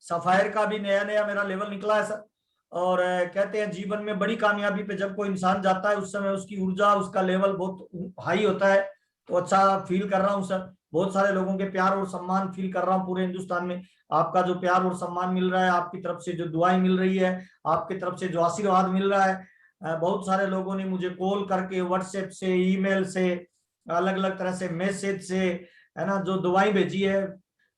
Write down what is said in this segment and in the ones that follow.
Sapphire का भी नया नया मेरा लेवल निकला है सर। और कहते हैं जीवन में बड़ी कामयाबी पे जब कोई इंसान जाता है उस समय उसकी ऊर्जा, उसका लेवल बहुत हाई होता है। तो अच्छा फील कर रहा हूँ सर। बहुत सारे लोगों के प्यार और सम्मान फील कर रहा हूँ पूरे हिंदुस्तान में। आपका जो प्यार और सम्मान मिल रहा है, आपकी तरफ से जो दुआएं मिल रही है, आपकी तरफ से जो आशीर्वाद मिल रहा है। बहुत सारे लोगों ने मुझे कॉल करके, व्हाट्सएप से, ईमेल से, अलग अलग तरह से मैसेज से, है ना, जो दुआएं भेजी है,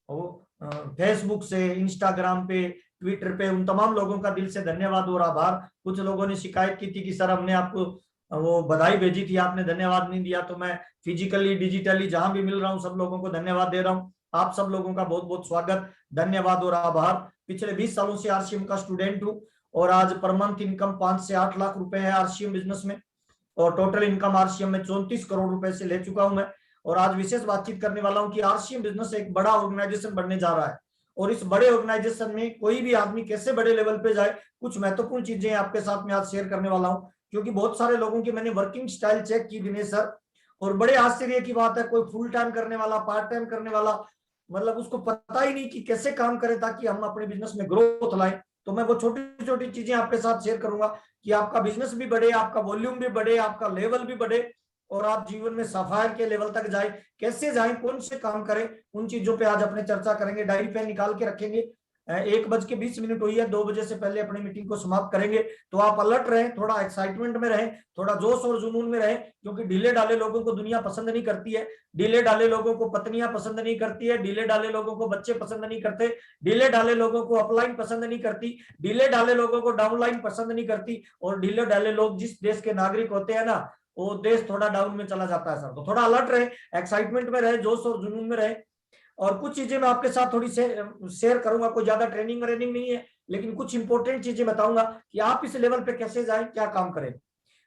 वो फेसबुक से, इंस्टाग्राम पे, ट्विटर पे, उन तमाम लोगों का दिल से धन्यवाद और आभार। कुछ लोगों ने शिकायत की थी कि सर हमने आपको वो बधाई भेजी थी, आपने धन्यवाद नहीं दिया। तो मैं फिजिकली डिजिटली जहां भी मिल रहा हूँ सब लोगों को धन्यवाद दे रहा हूँ। आप सब लोगों का बहुत बहुत स्वागत, धन्यवाद और आभार। पिछले 20 सालों से आरसीएम का स्टूडेंट हूँ और आज पर मंथ इनकम 5 से 8 लाख रुपए है आरसीएम बिजनेस में। और टोटल इनकम आरसीएम में 34 करोड़ रुपए से ले चुका हूं मैं। और आज विशेष बातचीत करने वाला हूं कि आरसीएम बिजनेस एक बड़ा ऑर्गेनाइजेशन बनने जा रहा है। और इस बड़े ऑर्गेनाइजेशन में कोई भी आदमी कैसे बड़े लेवल पे जाए, कुछ महत्वपूर्ण चीजें आपके साथ में आज शेयर करने वाला हूं। क्योंकि बहुत सारे लोगों की मैंने वर्किंग स्टाइल चेक की दिनेश सर, और बड़े आश्चर्य की बात है, कोई फुल टाइम करने वाला, पार्ट टाइम करने वाला, मतलब उसको पता ही नहीं कि कैसे काम करे ताकि हम अपने बिजनेस में ग्रोथ लाएं। तो मैं वो छोटी छोटी चीजें आपके साथ शेयर करूंगा कि आपका बिजनेस भी बढ़े, आपका वॉल्यूम भी बढ़े, आपका लेवल भी बढ़े, और आप जीवन में सफायर के लेवल तक जाए। कैसे जाए, कौन से काम करें, उन चीजों पे आज अपने चर्चा करेंगे। डायरी पेन निकाल के रखेंगे। 1:20 हुई है, 2 बजे से पहले अपनी मीटिंग को समाप्त करेंगे। तो आप अलर्ट रहें, थोड़ा एक्साइटमेंट में रहें, थोड़ा जोश और जुनून में रहें, क्योंकि ढीले डाले लोगों को दुनिया पसंद नहीं करती है। ढीले डाले लोगों को पत्नियां पसंद नहीं करती है, ढीले डाले लोगों को बच्चे पसंद नहीं करते, ढीले डाले लोगों को अपलाइन पसंद नहीं करती, ढीले डाले लोगों को डाउनलाइन पसंद नहीं करती। और ढीले डाले लोग जिस देश के नागरिक होते हैं ना, वो देश थोड़ा डाउन में चला जाता है सर। तो थोड़ा अलर्ट रहे, एक्साइटमेंट में रहे, जोश और जुनून में रहे। और कुछ चीजें मैं आपके साथ थोड़ी से शेयर करूंगा। कोई ज्यादा ट्रेनिंग व्रेनिंग नहीं है, लेकिन कुछ इंपॉर्टेंट चीजें बताऊंगा कि आप इस लेवल पे कैसे जाएं, क्या काम करें।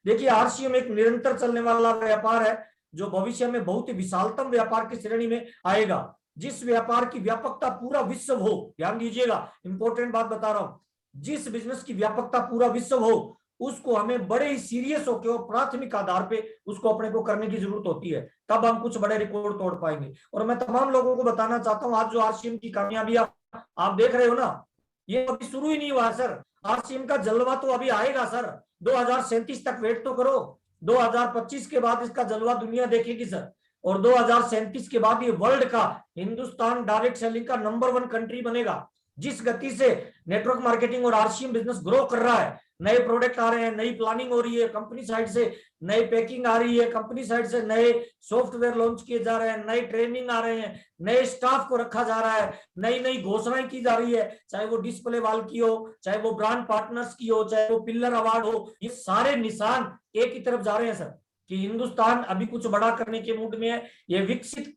देखिए, आरसीएम एक निरंतर चलने वाला व्यापार है जो भविष्य में बहुत ही विशालतम व्यापार की श्रेणी में आएगा। जिस व्यापार की व्यापकता पूरा विश्व हो, ध्यान दीजिएगा, इंपॉर्टेंट बात बता रहा हूं, जिस बिजनेस की व्यापकता पूरा विश्व हो, उसको हमें बड़े ही सीरियस होकर और प्राथमिक आधार पे उसको अपने को करने की जरूरत होती है। तब हम कुछ बड़े रिकॉर्ड तोड़ पाएंगे। और मैं तमाम लोगों को बताना चाहता हूं, आज जो आरसीएम की कामयाबी आप देख रहे हो ना, ये अभी शुरू ही नहीं हुआ सर। आरसीएम का जलवा तो अभी आएगा सर। 2037 तक वेट तो करो। 2025 के बाद इसका जलवा दुनिया देखेगी सर। और 2037 के बाद ये वर्ल्ड का, हिंदुस्तान डायरेक्ट सेलिंग का नंबर 1 कंट्री बनेगा। जिस गति से नेटवर्क मार्केटिंग और आरसीएम बिजनेस ग्रो कर रहा है, नए प्रोडक्ट आ रहे हैं, नई प्लानिंग हो रही है कंपनी साइड से, नई पैकिंग आ रही है कंपनी साइड से, नए सॉफ्टवेयर लॉन्च किए जा रहे हैं, नए ट्रेनिंग आ रहे हैं, नए स्टाफ को रखा जा रहा है, नई नई घोषणाएं की जा रही है, चाहे वो डिस्प्ले वाल की हो, चाहे वो ब्रांड पार्टनर्स की हो, चाहे वो पिल्लर अवार्ड हो। ये सारे निशान एक ही तरफ जा रहे हैं सर, कि हिंदुस्तान अभी कुछ बड़ा करने के मूड में है। ये विकसित,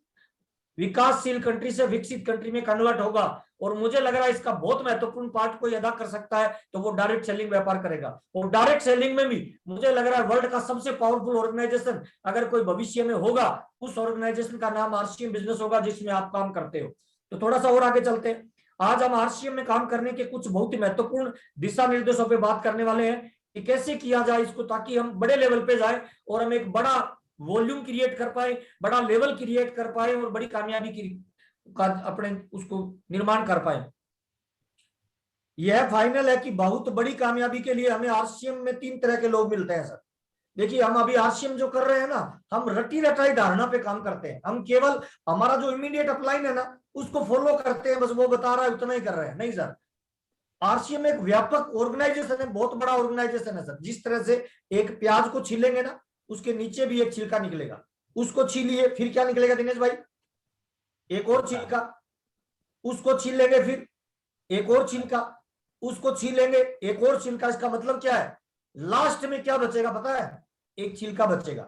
विकासशील कंट्री से विकसित कंट्री में कन्वर्ट होगा। और मुझे लग रहा है इसका बहुत महत्वपूर्ण पार्ट कोई अदा कर सकता है तो वो डायरेक्ट सेलिंग व्यापार करेगा। और डायरेक्ट सेलिंग में भी मुझे लग रहा है वर्ल्ड का सबसे पावरफुल ऑर्गेनाइजेशन अगर कोई भविष्य में होगा, उस ऑर्गेनाइजेशन का नाम आरसीएम बिजनेस होगा, जिसमें आप काम करते हो। तो थोड़ा सा और आगे चलते हैं। आज हम आरसीएम में काम करने के कुछ बहुत ही महत्वपूर्ण दिशा निर्देशों पर बात करने वाले हैं कि कैसे किया जाए इसको, ताकि हम बड़े लेवल पे जाए और हम एक बड़ा वॉल्यूम क्रिएट कर पाए, बड़ा लेवल क्रिएट कर पाए और बड़ी कामयाबी की का अपने उसको निर्माण कर पाए। यह फाइनल है कि बहुत बड़ी कामयाबी के लिए हमें आरसीएम में 3 तरह के लोग मिलते हैं सर। देखिए, हम अभी आरसीएम जो कर रहे हैं ना, हम रटी रटाई धारणा पे काम करते हैं। हम केवल हमारा जो इमीडिएट अपलाइन है ना, उसको फॉलो करते हैं, बस वो बता रहा है उतना ही कर रहे हैं। नहीं सर, आरसीएम एक व्यापक ऑर्गेनाइजेशन है, बहुत बड़ा ऑर्गेनाइजेशन है सर। जिस तरह से एक प्याज को छीलेंगे ना, उसके नीचे भी एक छिलका निकलेगा, उसको छीलिए, फिर क्या निकलेगा दिनेश भाई? एक और छिलका। उसको छील लेंगे, फिर एक और छिलका, उसको छीलेंगे, एक और छिलका। इसका मतलब क्या है? लास्ट में क्या बचेगा पता है? एक छिलका बचेगा।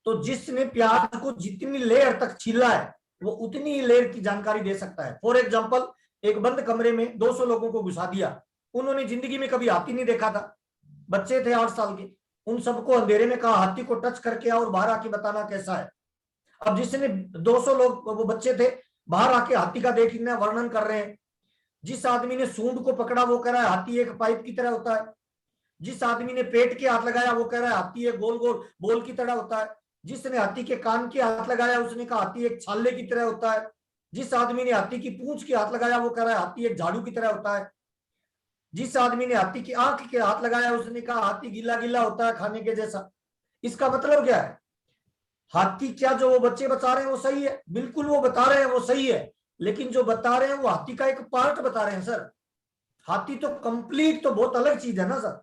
तो जिसने प्याज को जितनी लेयर तक छीला है, वो उतनी ही लेयर की जानकारी दे सकता है। फॉर एग्जाम्पल, एक बंद कमरे में 200 लोगों को घुसा दिया, उन्होंने जिंदगी में कभी हाथी नहीं देखा था, बच्चे थे 8 साल के, उन सबको अंधेरे में कहा हाथी को टच करके आओ और बाहर आके बताना कैसा है। अब जिसने 200 लोग, वो बच्चे थे, बाहर आके हाथी का देखना वर्णन कर रहे हैं। जिस आदमी ने सूंड को पकड़ा वो कह रहा है हाथी एक पाइप की तरह होता है। जिस आदमी ने पेट के हाथ लगाया वो कह रहा है हाथी एक गोल गोल बॉल की तरह होता है। जिसने हाथी के कान के हाथ लगाया उसने कहा हाथी एक छाले की तरह होता है। जिस आदमी ने हाथी की पूंछ के हाथ लगाया वो कह रहा है हाथी एक झाड़ू की तरह होता है। जिस आदमी ने हाथी की आंख के हाथ लगाया उसने कहा हाथी गीला गीला होता है खाने के जैसा। इसका मतलब क्या है? हाथी क्या जो वो बच्चे बता रहे हैं वो सही है, बिल्कुल वो बता रहे हैं वो सही है, लेकिन जो बता रहे हैं वो हाथी का एक पार्ट बता रहे हैं सर। हाथी तो कंप्लीट तो बहुत अलग चीज है ना सर।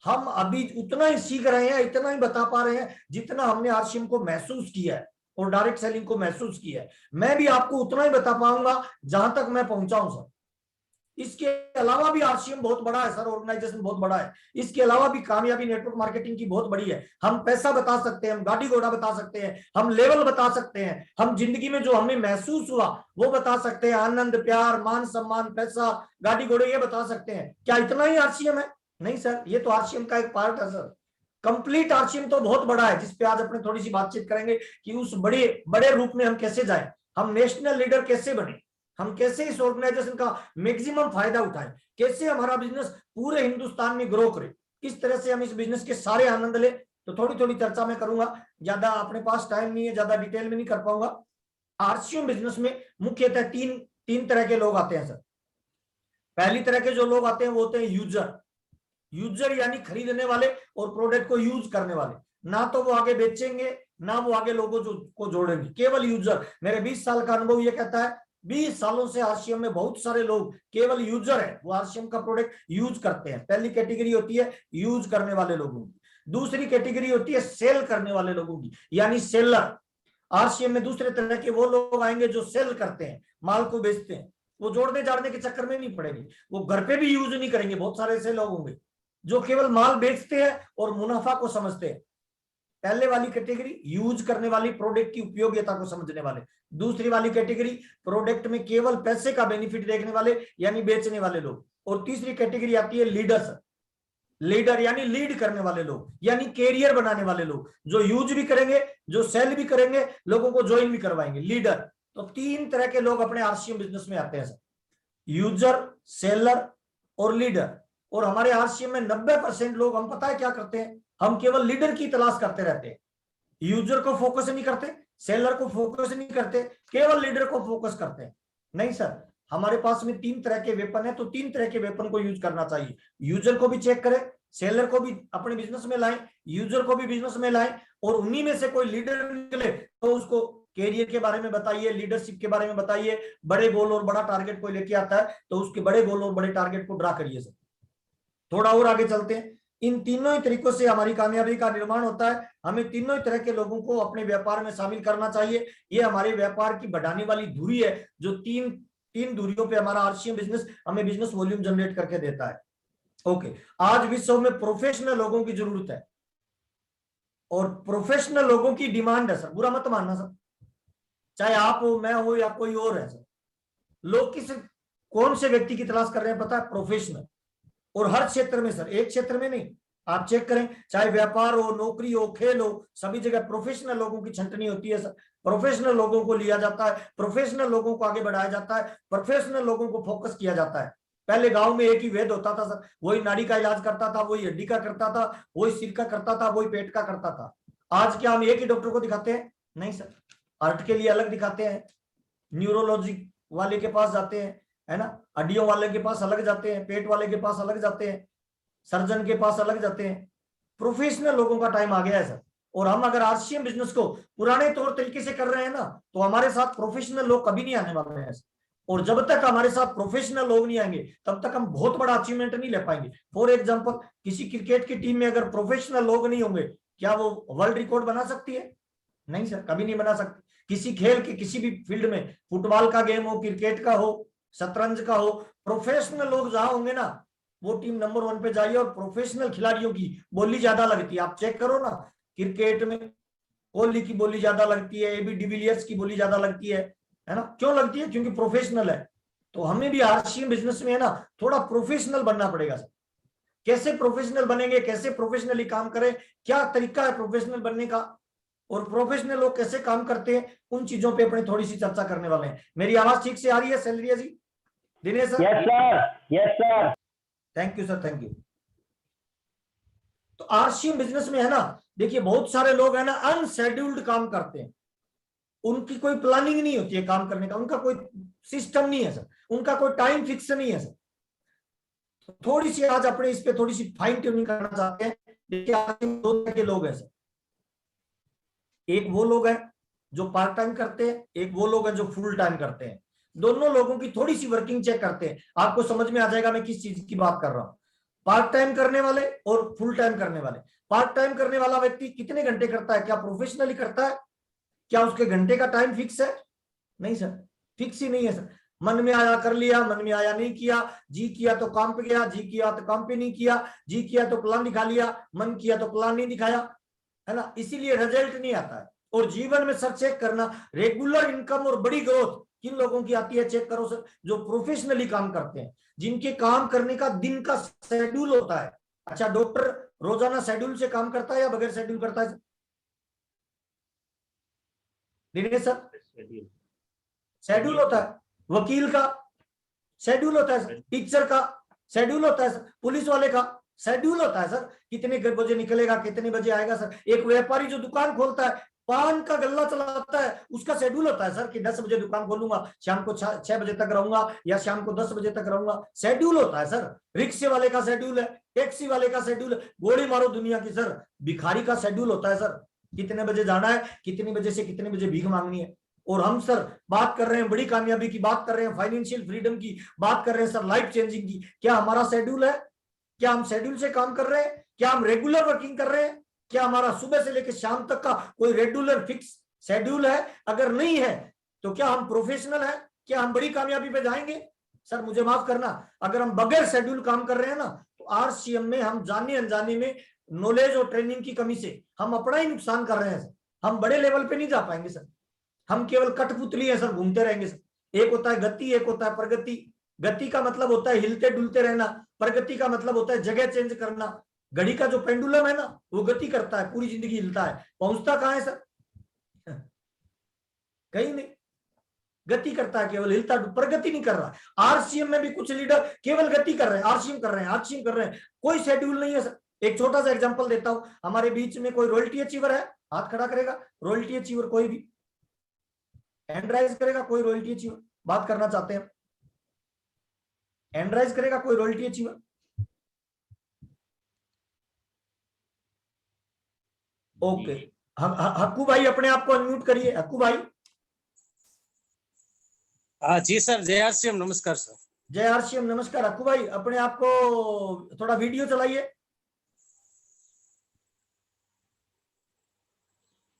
हम अभी उतना ही सीख रहे हैं, इतना ही बता पा रहे हैं जितना हमने आरसीएम को महसूस किया है और डायरेक्ट सेलिंग को महसूस किया है। मैं भी आपको उतना ही बता पाऊंगा जहां तक मैं पहुंचा हूं सर। इसके अलावा भी आरसीएम बहुत बड़ा है सर, ऑर्गेनाइजेशन बहुत बड़ा है। इसके अलावा भी कामयाबी नेटवर्क मार्केटिंग की बहुत बड़ी है। हम पैसा बता सकते हैं, हम गाड़ी घोड़ा बता सकते हैं, हम लेवल बता सकते हैं, हम जिंदगी में जो हमें महसूस हुआ वो बता सकते हैं, आनंद प्यार मान सम्मान पैसा गाड़ी घोड़े ये बता सकते हैं। क्या इतना ही आरसीएम है? नहीं सर, ये तो आरसीएम का एक पार्ट है सर। कंप्लीट आरसीएम तो बहुत बड़ा है, जिसपे आज अपने थोड़ी सी बातचीत करेंगे कि उस बड़े बड़े रूप में हम कैसे जाएं, हम नेशनल लीडर कैसे बने, हम कैसे इस ऑर्गेनाइजेशन का मैक्सिमम फायदा उठाएं, कैसे हमारा बिजनेस पूरे हिंदुस्तान में ग्रो करे, किस तरह से हम इस बिजनेस के सारे आनंद ले। तो थोड़ी थोड़ी चर्चा मैं करूंगा, ज्यादा अपने पास टाइम नहीं है, ज्यादा डिटेल में नहीं कर पाऊंगा। आरसीएम बिजनेस में मुख्यतः तीन तीन तरह के लोग आते हैं सर। पहली तरह के जो लोग आते हैं वो होते हैं यूजर। यूजर यानी खरीदने वाले और प्रोडक्ट को यूज करने वाले। ना तो वो आगे बेचेंगे ना वो आगे लोगों को जोड़ेंगे, केवल यूजर। मेरे 20 साल का अनुभव ये कहता है, 20 सालों से आरसीएम में बहुत सारे लोग केवल यूजर है, वो आरसीएम का प्रोडक्ट यूज करते हैं। पहली कैटेगरी होती है यूज करने वाले लोगों की। दूसरी कैटेगरी होती है सेल करने वाले लोगों की, यानी सेलर। आरसीएम में दूसरे तरह के वो लोग आएंगे जो सेल करते हैं, माल को बेचते हैं। वो जोड़ने जाड़ने के चक्कर में नहीं पड़ेंगे, वो घर पे भी यूज नहीं करेंगे। बहुत सारे ऐसे लोग होंगे जो केवल माल बेचते हैं और मुनाफा को समझते हैं। पहले वाली कैटेगरी यूज करने वाली, प्रोडक्ट की उपयोगिता को समझने वाले। दूसरी वाली कैटेगरी प्रोडक्ट में केवल पैसे का बेनिफिट देखने वाले, यानी बेचने वाले लोग। और तीसरी कैटेगरी आती है लीडर्स। लीडर यानी लीड करने वाले लोग, यानी कैरियर बनाने वाले लोग, जो यूज भी करेंगे, जो सेल भी करेंगे, लोगों को ज्वाइन भी करवाएंगे, लीडर। तो तीन तरह के लोग अपने आरसीएम बिजनेस में आते हैं सर, यूजर, सेलर और लीडर। और हमारे आरसीएम में 90% लोग, हम पता है क्या करते हैं, हम केवल लीडर की तलाश करते रहते हैं। यूजर को फोकस नहीं करते, सेलर को फोकस नहीं करते, केवल लीडर को फोकस करते हैं। नहीं सर, हमारे पास में तीन तरह के वेपन है, तो तीन तरह के वेपन को यूज करना चाहिए। यूजर को भी चेक करें, सेलर को भी अपने बिजनेस में लाएं, यूजर को भी बिजनेस में लाएं, और उन्हीं में से कोई लीडर निकले तो उसको कैरियर के बारे में बताइए, लीडरशिप के बारे में बताइए। बड़े गोल और बड़ा टारगेट कोई लेके आता है तो उसके बड़े गोल और बड़े टारगेट को ड्रा करिए सर। थोड़ा और आगे चलते हैं। इन तीनों ही तरीकों से हमारी कामयाबी का निर्माण होता है। हमें तीनों ही तरह के लोगों को अपने व्यापार में शामिल करना चाहिए। ये हमारे व्यापार की बढ़ाने वाली धुरी है, जो तीन तीन धुरियों पे हमारा आरसीएम बिजनेस हमें बिजनेस वॉल्यूम जनरेट करके देता है। ओके, आज विश्व में प्रोफेशनल लोगों की जरूरत है और प्रोफेशनल लोगों की डिमांड है सर। बुरा मत मानना सर, चाहे आप हो, मैं हो या कोई और है सर। लोग किस कौन से व्यक्ति की तलाश कर रहे हैं पता है? प्रोफेशनल। और हर क्षेत्र में सर, एक क्षेत्र में नहीं। आप चेक करें, चाहे व्यापार हो, नौकरी हो, खेल हो, सभी जगह प्रोफेशनल लोगों की छंटनी होती है सर। प्रोफेशनल लोगों को लिया जाता है, प्रोफेशनल लोगों को आगे बढ़ाया जाता है, प्रोफेशनल लोगों को फोकस किया जाता है। पहले गांव में एक ही वैद्य होता था सर, वही नाड़ी का इलाज करता था, वही हड्डी का करता था, वही सिर का करता था, वही पेट का करता था। आज क्या हम एक ही डॉक्टर को दिखाते हैं? नहीं सर, हार्ट के लिए अलग दिखाते हैं, न्यूरोलॉजी वाले के पास जाते हैं, है ना, हड्डियों वाले के पास अलग जाते हैं, पेट वाले के पास अलग जाते हैं, सर्जन के पास अलग जाते हैं। प्रोफेशनल लोगों का टाइम आ गया है सर। और हम अगर आरसीएम बिजनेस को पुराने तौर तरीके से कर रहे हैं ना, तो हमारे साथ प्रोफेशनल लोग कभी नहीं आने वाले हैं। और जब तक हमारे साथ प्रोफेशनल लोग नहीं आएंगे तब तक हम बहुत बड़ा अचीवमेंट नहीं ले पाएंगे। फॉर एग्जाम्पल, किसी क्रिकेट की टीम में अगर प्रोफेशनल लोग नहीं होंगे, क्या वो वर्ल्ड रिकॉर्ड बना सकती है? नहीं सर, कभी नहीं बना सकती। किसी खेल के किसी भी फील्ड में, फुटबॉल का गेम हो, क्रिकेट का हो, शतरंज का हो, प्रोफेशनल लोग जहां होंगे ना, वो टीम नंबर 1 पे जाइए। और प्रोफेशनल खिलाड़ियों की बोली ज्यादा लगती है, आप चेक करो ना। क्रिकेट में कोहली की बोली ज्यादा लगती है, एबी डिविलियर्स की बोली ज्यादा लगती है ना? क्यों लगती है? क्योंकि प्रोफेशनल है। तो हमें भी आरसीएम बिजनेस में है ना, थोड़ा प्रोफेशनल बनना पड़ेगा सर। कैसे प्रोफेशनल बनेंगे, कैसे प्रोफेशनली काम करें, क्या तरीका है प्रोफेशनल बनने का, और प्रोफेशनल लोग कैसे काम करते हैं, उन चीजों पे अपनी थोड़ी सी चर्चा करने वाले हैं। मेरी आवाज ठीक से आ रही है Salaria ji, Dinesh sir? Yes sir, yes sir. Thank you sir, thank you. तो आरसीएम बिजनेस में है ना, देखिए बहुत सारे लोग है ना अनशेड्यूल्ड काम करते हैं। उनकी कोई प्लानिंग नहीं होती है काम करने का, उनका कोई सिस्टम नहीं है सर, उनका कोई टाइम फिक्स नहीं है सर। तो थोड़ी सी आज अपने इस पे थोड़ी सी फाइन ट्यूनिंग करना चाहते हैं। देखिए आज दो तरह के लोग हैं सर, एक वो लोग हैं जो पार्ट टाइम करते हैं, एक वो लोग हैं जो फुल टाइम करते हैं। दोनों लोगों की थोड़ी सी वर्किंग चेक करते हैं, आपको समझ में आ जाएगा मैं किस चीज की बात कर रहा हूं। पार्ट टाइम करने वाले और फुल टाइम करने वाले। पार्ट टाइम करने वाला व्यक्ति कितने घंटे करता है, क्या प्रोफेशनली करता है, क्या उसके घंटे का टाइम फिक्स है? नहीं सर, फिक्स ही नहीं है सर। मन में आया कर लिया, मन में आया नहीं किया, जी किया तो काम पे गया, जी किया तो काम पे नहीं किया, जी किया तो प्लान दिखा लिया, मन किया तो प्लान नहीं दिखाया, है ना, इसीलिए रिजल्ट नहीं आता है। और जीवन में सर चेक करना, रेगुलर इनकम और बड़ी ग्रोथ किन लोगों की आती है चेक करो सर, जो प्रोफेशनली काम करते हैं, जिनके काम करने का दिन का शेड्यूल होता है। अच्छा, डॉक्टर रोजाना शेड्यूल से काम करता है या बगैर शेड्यूल करता है? दिनेश सर, शेड्यूल होता है। वकील का शेड्यूल होता है, टीचर का शेड्यूल होता है, पुलिस वाले का शेड्यूल होता है सर, कितने बजे निकलेगा, कितने बजे आएगा सर। एक व्यापारी जो दुकान खोलता है, पान का गल्ला चलाता है, उसका शेड्यूल होता है सर कि 10 बजे दुकान खोलूंगा, शाम को 6 बजे तक रहूंगा या शाम को 10 बजे तक रहूंगा, शेड्यूल होता है सर। रिक्शे वाले का शेड्यूल है, टैक्सी वाले का शेड्यूल है, गोली मारो दुनिया की सर, भिखारी का शेड्यूल होता है सर, कितने बजे जाना है, कितने बजे से कितने बजे भीख मांगनी है। और हम सर बात कर रहे हैं बड़ी कामयाबी की, बात कर रहे हैं फाइनेंशियल फ्रीडम की, बात कर रहे हैं सर लाइफ चेंजिंग की। क्या हमारा शेड्यूल है? क्या हम शेड्यूल से काम कर रहे हैं? क्या हम रेगुलर वर्किंग कर रहे हैं? क्या हमारा सुबह से लेकर शाम तक का कोई रेगुलर फिक्स शेड्यूल है? अगर नहीं है तो क्या हम प्रोफेशनल है? क्या हम बड़ी कामयाबी पे जाएंगे? सर मुझे माफ करना, अगर हम बगैर शेड्यूल काम कर रहे हैं ना, तो आरसीएम में हम जाने अनजाने में नॉलेज और ट्रेनिंग की कमी से हम अपना ही नुकसान कर रहे हैं सर। हम बड़े लेवल पे नहीं जा पाएंगे सर, हम केवल कठपुतली है सर, घूमते रहेंगे सर। एक होता है गति, एक होता है प्रगति। गति का मतलब होता है हिलते डुलते रहना, प्रगति का मतलब होता है जगह चेंज करना। घड़ी का जो पेंडुलम है ना, वो गति करता है, पूरी जिंदगी हिलता है, पहुंचता कहां है सर? कहीं नहीं, गति करता है केवल, हिलता, प्रगति नहीं कर रहा। आरसीएम में भी कुछ लीडर केवल गति कर रहे हैं, आरसीएम कर रहे हैं, आरसीएम कर रहे हैं, कोई शेड्यूल नहीं है सर। एक छोटा सा एग्जांपल देता हूं, हमारे बीच में कोई रॉयल्टी अचीवर है? हाथ खड़ा करेगा रॉयल्टी अचीवर, कोई भी हैंड राइज करेगा, कोई रॉयल्टी अचीवर बात करना चाहते हैं, हैंड राइज करेगा कोई रॉयल्टी अचीवर? ओके, हक्कू भाई अपने आप को अनम्यूट करिए, हक्कू भाई। हाँ जी सर, जय आरसीएम, नमस्कार सर। जय आरसीएम, नमस्कार। हक्कू भाई अपने आप को थोड़ा वीडियो चलाइए।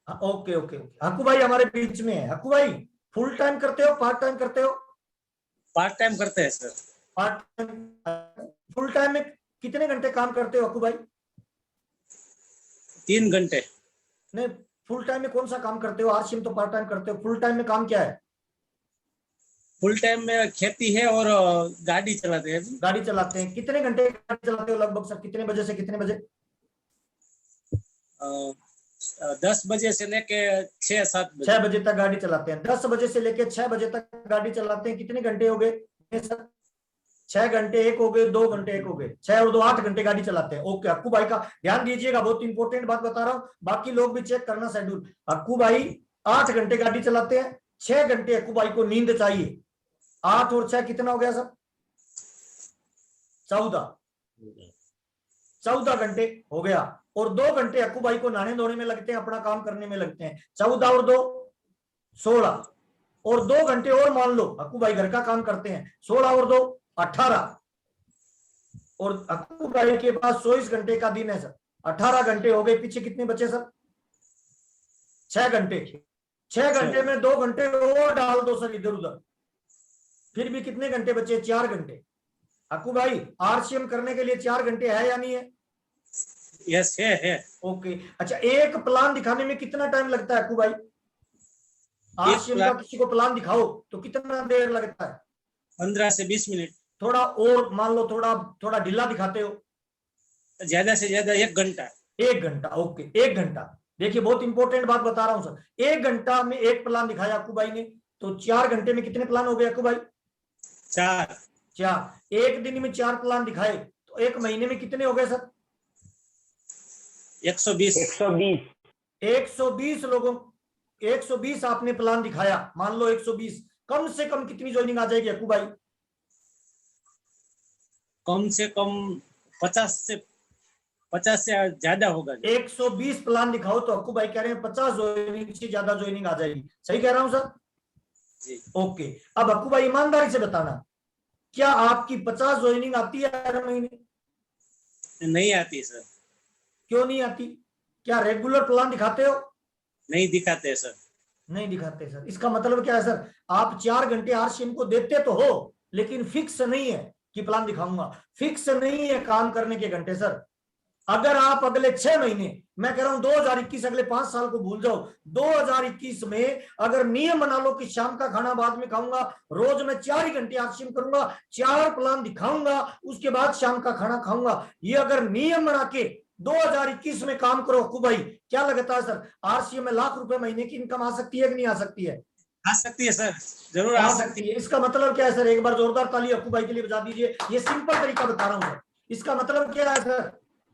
ओके ओके, हक्कू भाई हमारे बीच में है। हक्कू भाई फुल टाइम करते हो, पार्ट टाइम करते हो? पार्ट टाइम करते हैं sir. Part time. Full time में कितने घंटे काम करते हो हक्कू भाई? 3 घंटे। नहीं, फुल टाइम में कौन सा काम करते हो? आरसीएम तो पार्ट टाइम करते हो, फुल टाइम में काम क्या है? फुल टाइम में खेती है और गाड़ी चलाते हैं। गाड़ी चलाते हैं, कितने घंटे गाड़ी चलाते हो लगभग सर, कितने बजे से कितने बजे? 10 बजे से लेके 6-7 बजे। 6 बजे तक गाड़ी चलाते हैं, 10 बजे से लेके 6 बजे तक गाड़ी चलाते हैं। कितने घंटे हो गए सर? 6 घंटे एक हो गए, 2 घंटे एक हो गए, 6 और 2 8 घंटे गाड़ी चलाते हैं। ओके, अक्कू भाई का ध्यान दीजिएगा, बहुत इंपॉर्टेंट बात बता रहा हूँ, बाकी लोग भी चेक करना शेड्यूल। अक्कू भाई 8 घंटे गाड़ी चलाते हैं, 6 घंटे अक्कू भाई को नींद चाहिए। 8 और 6 कितना हो गया सर? 14 घंटे हो गया। और 2 घंटे अक्कू भाई को नहाने धोने में लगते हैं, अपना काम करने में लगते हैं। 14 और 2 16, और 2 घंटे और मान लो अक्कू भाई घर का काम करते हैं, 16 और 2 18, और अक्कू भाई के पास 24 घंटे का दिन है सर। 18 घंटे हो गए, पीछे कितने बचे सर? 6 घंटे। 6 घंटे में 2 घंटे और डाल दो सर इधर उधर, फिर भी कितने घंटे बचे? 4 घंटे। अक्कू भाई आरसीएम करने के लिए 4 घंटे है या नहीं है? यस है। ओके, अच्छा एक प्लान दिखाने में कितना टाइम लगता है अक्कू भाई? आरसीएम का किसी को प्लान दिखाओ तो कितना देर लगता है? 15 से 20 मिनट। थोड़ा और मान लो, थोड़ा ढीला दिखाते हो? ज्यादा से ज्यादा 1 घंटा। 1 घंटा, ओके 1 घंटा। देखिए बहुत इंपॉर्टेंट बात बता रहा हूं सर, 1 घंटा में एक प्लान दिखाया अक्कू भाई ने, तो 4 घंटे में कितने प्लान हो गए अक्कू भाई? 4। एक दिन में 4 प्लान दिखाए तो 1 महीने में कितने हो गए सर? 120 120 लोगों 120 आपने प्लान दिखाया, मान लो 120, कम से कम कितनी ज्वाइनिंग आ जाएगी अक्कू भाई? कम से कम 50 से ज्यादा होगा। 120 प्लान दिखाओ तो अक्कू भाई कह रहे हैं 50 ज्वाइनिंग से ज्यादा ज्वाइनिंग आ जाएगी, सही कह रहा हूं सर? जी। ओके, अब अक्कू भाई ईमानदारी से बताना, क्या आपकी 50 ज्वाइनिंग आती है हर महीने? नहीं आती सर। क्यों नहीं आती? क्या रेगुलर प्लान दिखाते हो? नहीं दिखाते सर। नहीं दिखाते सर, इसका मतलब क्या है सर? आप 4 घंटे आरसीएम को देते तो हो, लेकिन फिक्स नहीं है कि प्लान दिखाऊंगा, फिक्स नहीं है काम करने के घंटे सर। अगर आप अगले 6 महीने, मैं कह रहा हूं 2021, अगले 5 साल को भूल जाओ, 2021 में अगर नियम बना लो कि शाम का खाना बाद में खाऊंगा, रोज मैं 4 ही घंटे आरसीएम करूंगा, 4 प्लान दिखाऊंगा, उसके बाद शाम का खाना खाऊंगा, ये अगर नियम बना के 2021 में काम करो अक्कू भाई, क्या लगता है सर आरसीएम में लाख रुपए महीने की इनकम आ सकती है कि नहीं आ सकती है? आ सकती है सर, जरूर आ सकती है। इसका मतलब क्या है सर? एक बार जोरदार ताली अक्कू भाई के लिए बजा दीजिए। ये सिंपल तरीका बता रहा हूं सर। इसका मतलब क्या है सर?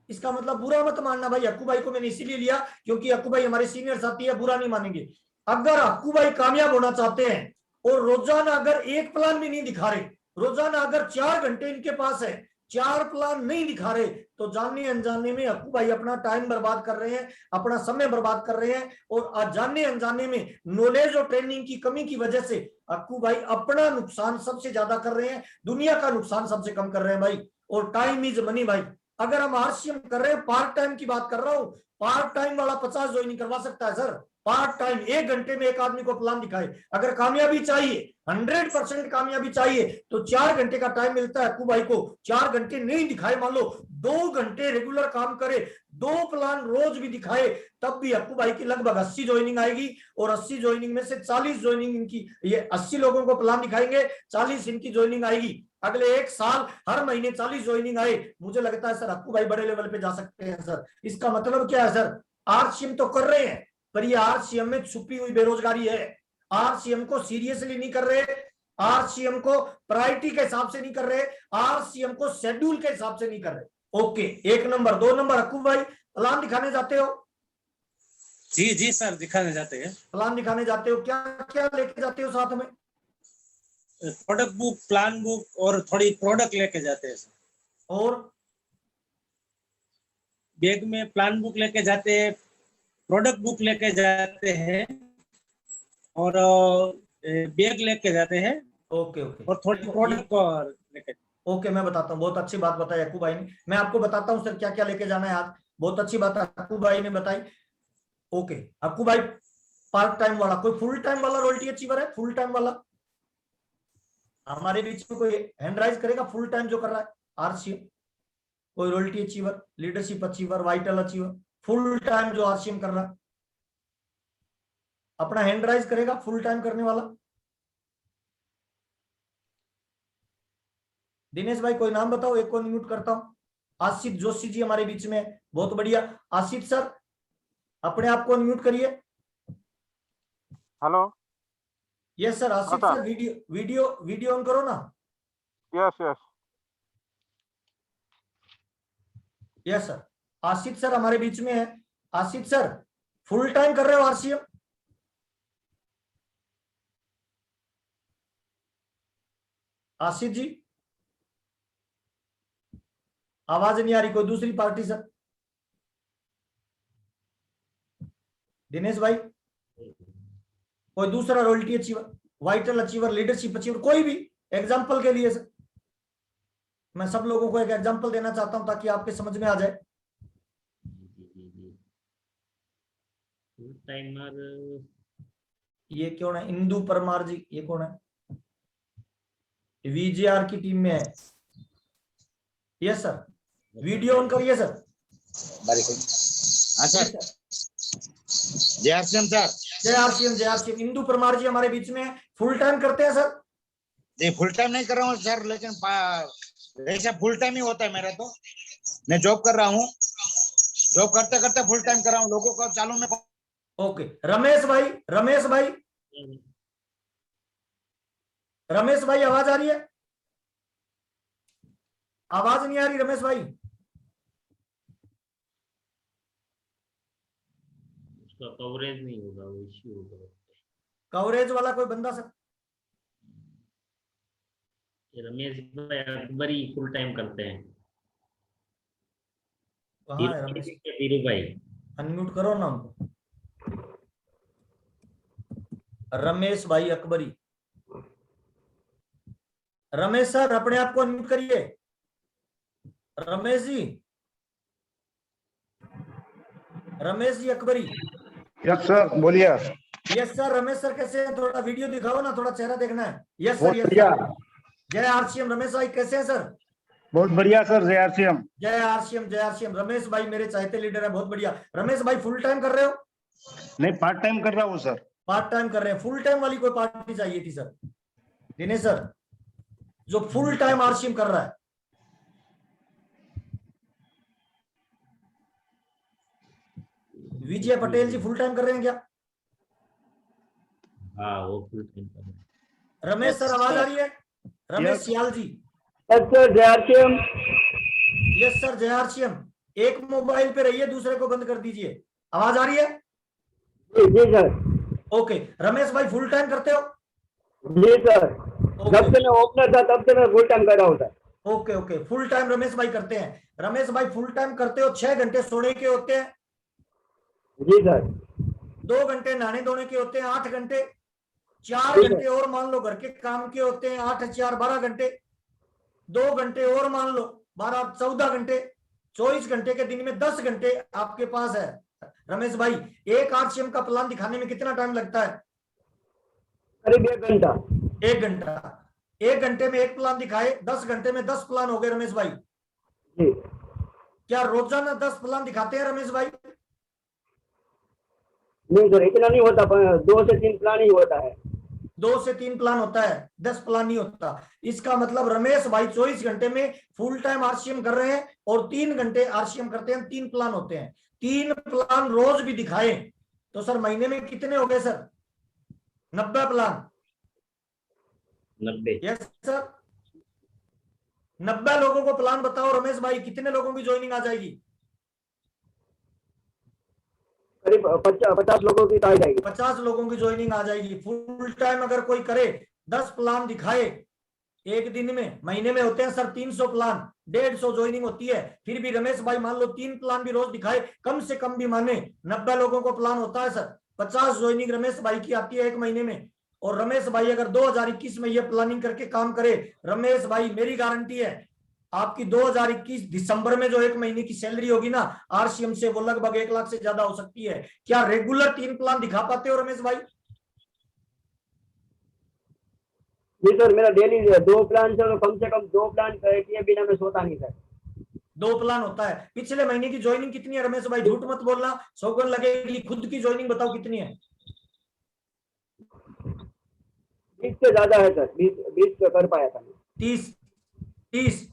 इसका मतलब बुरा मत मानना भाई, अक्कू भाई को मैंने इसीलिए लिया क्योंकि अक्कू भाई हमारे सीनियर साथी है, बुरा नहीं मानेंगे। अगर अक्कू भाई कामयाब होना चाहते हैं और रोजाना अगर एक प्लान भी नहीं दिखा रहे, रोजाना अगर 4 घंटे इनके पास है, 4 प्लान नहीं दिखा रहे, तो जानने अनजाने में अक्कू भाई अपना टाइम बर्बाद कर रहे हैं, अपना समय बर्बाद कर रहे हैं, और जानने अनजाने में नॉलेज और ट्रेनिंग की कमी की वजह से अक्कू भाई अपना नुकसान सबसे ज्यादा कर रहे हैं, दुनिया का नुकसान सबसे कम कर रहे हैं भाई। और टाइम इज मनी भाई। अगर हम आरसीएम कर रहे हैं, पार्ट टाइम की बात कर रहा हूं, पार्ट टाइम वाला 50 ज्वाइन करवा सकता है सर। पार्ट टाइम 1 घंटे में एक आदमी को प्लान दिखाए। अगर कामयाबी चाहिए, 100% कामयाबी चाहिए, तो 4 घंटे का टाइम मिलता है अक्कू भाई को। 4 घंटे नहीं दिखाए, मान लो 2 घंटे रेगुलर काम करे, 2 प्लान रोज भी दिखाए, तब भी अक्कू भाई की लगभग 80 ज्वाइनिंग आएगी। और 80 ज्वाइनिंग में से 40 ज्वाइनिंग इनकी, ये 80 लोगों को प्लान दिखाएंगे, 40 इनकी ज्वाइनिंग आएगी। अगले 1 साल हर महीने 40 ज्वाइनिंग आए, मुझे लगता है सर अक्कू भाई बड़े लेवल पे जा सकते हैं सर। इसका मतलब क्या है सर? आरसीएम तो कर रहे हैं, पर ये आरसीएम में छुपी हुई बेरोजगारी है। आरसीएम को सीरियसली नहीं कर रहे, आरसीएम को प्रायोरिटी के हिसाब से नहीं कर रहे, आरसीएम को शेड्यूल के हिसाब से नहीं कर रहे। Okay, 1 number. 2 नंबर, अक्कू भाई प्लान दिखाने जाते हो? जी जी सर, दिखाने जाते हैं। प्लान दिखाने जाते हो, क्या क्या लेके जाते हो साथ में? प्रोडक्ट बुक, प्लान बुक और थोड़ी प्रोडक्ट लेके जाते हैं सर। और बैग में प्लान बुक लेके जाते हैं, प्रोडक्ट बुक लेके जाते हैं, और बैग लेके जाते हैं, ओके ओके, और थोड़ी प्रोडक्ट लेके। ओके, मैं बताता हूँ। बहुत अच्छी बात बताई अक्कू भाई ने। मैं आपको बताता हूँ सर क्या क्या लेके जाना है आज। बहुत अच्छी बात अक्कू भाई ने बताई। ओके, अक्कू भाई पार्ट टाइम वाला, कोई फुल टाइम वाला रॉयल्टी अचीवर है? फुल टाइम वाला हमारे बीच में कोई हैंड राइज करेगा? फुल टाइम जो कर रहा है आरसीएम, कोई royalty achiever, leadership achiever, vital achiever, full time जो आरसीएम कर रहा है, अपना हैंड राइज करेगा फुल टाइम करने वाला? दिनेश भाई कोई नाम बताओ, एक को म्यूट करता हूं। आशित जोशी जी हमारे बीच में, बहुत बढ़िया। आशित सर अपने आप को अनम्यूट करिए। Hello. Yes sir, आशित sir video video video on करो ना। Yes yes. Yes sir, आशित sir हमारे बीच में है। आशित सर फुल टाइम कर रहे हो आरसीएम? आशित जी आवाज नहीं आ रही, कोई दूसरी पार्टी सर? दिनेश भाई कोई दूसरा royalty achiever, vital achiever, leadership achiever, कोई भी एग्जांपल के लिए सर। मैं सब लोगों को एक एग्जांपल देना चाहता हूं ताकि आपके समझ में आ जाए। फुल टाइमर ये कौन है? इंदु परमार जी, ये कौन है? वीजेआर की टीम में है। यस सर, वीडियो ऑन करिए सर। हाँ सर। जय आरसीएम सर। जय आरसीएम, जय आरसीएम। इंदु परमार जी हमारे बीच में है, फुल टाइम करते हैं सर? जी फुल टाइम नहीं कर रहा हूँ सर, लेकिन ऐसा फुल टाइम ही होता है मेरा। तो मैं जॉब कर रहा हूँ, जॉब करते करते फुल टाइम कर रहा हूँ, लोगों को चालू में। ओके, रमेश भाई, रमेश भाई, रमेश भाई आवाज आ रही है? आवाज नहीं आ रही रमेश भाई। उसका कवरेज नहीं होगा, वो इश्यू होगा। कवरेज वाला कोई बंदा सर? ये रमेश भाई अकबरी फुल टाइम करते हैं। कहाँ है रमेश? धीरू भाई अनम्यूट करो ना उनको। रमेश भाई अकबरी, रमेश सर अपने आप को अनम्यूट करिए। रमेश जी, रमेश जी अकबरी। यस सर, बोलिए। Yes sir. रमेश सर कैसे हैं? थोड़ा वीडियो दिखाओ ना, थोड़ा चेहरा देखना है। यस बहुत सर, यस बढ़िया, सर। जय आरसीएम। रमेश भाई कैसे हैं सर? बहुत बढ़िया सर, जय आरसीएम। जय आरसीएम, जय आरसीएम। रमेश भाई मेरे चाहते लीडर है, बहुत बढ़िया। रमेश भाई फुल टाइम कर रहे हो? नहीं, पार्ट टाइम कर रहा हूँ सर। पार्ट टाइम कर रहे हैं। फुल टाइम वाली कोई पार्टी चाहिए थी सर, दिनेश सर, जो फुल टाइम आरसीएम कर रहा है। विजय पटेल जी फुल टाइम कर रहे हैं क्या? हाँ वो फुल टाइम कर रहे हैं। रमेश सर आवाज आ रही है? रमेश Yes. सियाल जी। सर, जय आरसीएम। यस सर, जय आरसीएम। एक मोबाइल पे रहिए, दूसरे को बंद कर दीजिए। आवाज आ रही है? जी सर। ओके। रमेश भाई फुल टाइम करते हो? जी सर, ओके जब से मैं ओपनर था तब से मैं फुल टाइम कर रहा हूँ sir. Okay okay. Full time Ramesh भाई करते हैं। रमेश भाई फुल टाइम करते हो, 6 घंटे सोने के होते हैं, जी सर। 2 घंटे नहाने धोने के होते हैं, 8 घंटे, 4 ठीक है। घंटे और मान लो घर के काम के होते हैं, 8 4 12 घंटे, 2 घंटे और मान लो 12 14 घंटे, 24 घंटे के दिन में 10 घंटे आपके पास है। रमेश भाई एक आरसीएम का प्लान दिखाने में कितना टाइम लगता है? करीब 1 घंटा। 1 घंटा। 1 घंटे में एक प्लान दिखाए, 10 घंटे में 10 प्लान हो गए रमेश भाई। जी। क्या रोजाना 10 प्लान दिखाते हैं रमेश भाई? नहीं सर, इतना नहीं होता, 2 से 3 प्लान ही होता है। 2 से 3 प्लान होता है, 10 प्लान नहीं होता। इसका मतलब रमेश भाई 24 घंटे में फुल टाइम आरसीएम कर रहे हैं और 3 घंटे आरसीएम करते हैं, 3 प्लान होते हैं। 3 प्लान रोज भी दिखाए तो सर महीने में कितने हो गए सर? 90 प्लान। 90। Yes sir. 90 लोगों को प्लान बताओ रमेश भाई, कितने लोगों की ज्वाइनिंग आ जाएगी? करीब 50 लोगों की तो आ जाएगी। 50 लोगों की ज्वाइनिंग आ जाएगी। फुल टाइम अगर कोई करे, 10 प्लान दिखाए एक दिन में, महीने में होते हैं सर 300 प्लान, 150 ज्वाइनिंग होती है। फिर भी रमेश भाई मान लो 3 प्लान भी रोज दिखाए, कम से कम भी माने 90 लोगों को प्लान होता है सर। 50 ज्वाइनिंग रमेश भाई की आती है एक महीने में। और रमेश भाई अगर 2021 में ये प्लानिंग करके काम करे, रमेश भाई मेरी गारंटी है आपकी 2021 दिसंबर में जो एक महीने की सैलरी होगी ना आरसीएम से, वो लगभग 1 लाख से ज्यादा हो सकती है। क्या रेगुलर 3 प्लान दिखा पाते हो रमेश भाई? जी सर, मेरा डेली 2 प्लान सर, कम से कम 2 प्लान किए बिना मैं सोता नहीं सर। 2 प्लान होता है। पिछले महीने की ज्वाइनिंग कितनी है रमेश भाई? झूठ मत बोलना, सौगन लगेगी। खुद की ज्वाइनिंग बताओ कितनी है? 20 से ज्यादा है सर, 20 कर पाया था। 30 30।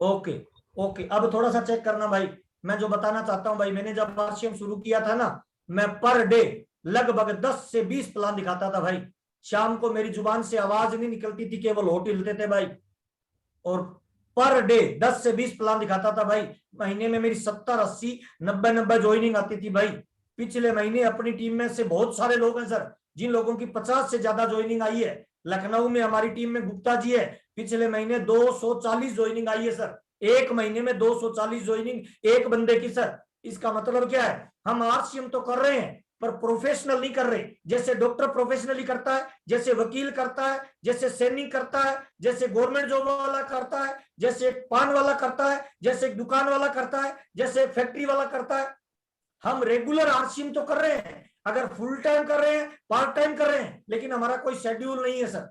Okay okay. अब थोड़ा सा चेक करना भाई, मैं जो बताना चाहता हूं भाई, मैंने जब आरसीएम शुरू किया था ना, मैं पर डे लगभग 10 से 20 प्लान दिखाता था भाई। शाम को मेरी जुबान से आवाज नहीं निकलती थी, केवल होठ हिलते थे भाई। और पर डे 10 से 20 प्लान दिखाता था भाई। महीने में मेरी 70 80 90 ज्वाइनिंग आती थी भाई। पिछले महीने अपनी टीम में से बहुत सारे लोग हैं सर जिन लोगों की 50 से ज्यादा ज्वाइनिंग आई है। लखनऊ में हमारी टीम में गुप्ता जी है, पिछले महीने 240 ज्वाइनिंग आई है सर। एक महीने में 240 ज्वाइनिंग एक बंदे की सर। इसका मतलब क्या है? हम आरसीएम तो कर रहे हैं पर प्रोफेशनल नहीं कर रहे। जैसे डॉक्टर प्रोफेशनली करता है, जैसे वकील करता है, जैसे सैनिक करता है, जैसे गवर्नमेंट जॉब वाला करता है, जैसे पान वाला करता है, जैसे दुकान वाला करता है, जैसे फैक्ट्री वाला करता है। हम रेगुलर आरसीएम तो कर रहे हैं, अगर फुल टाइम कर रहे हैं, पार्ट टाइम कर रहे हैं, लेकिन हमारा कोई शेड्यूल नहीं है सर।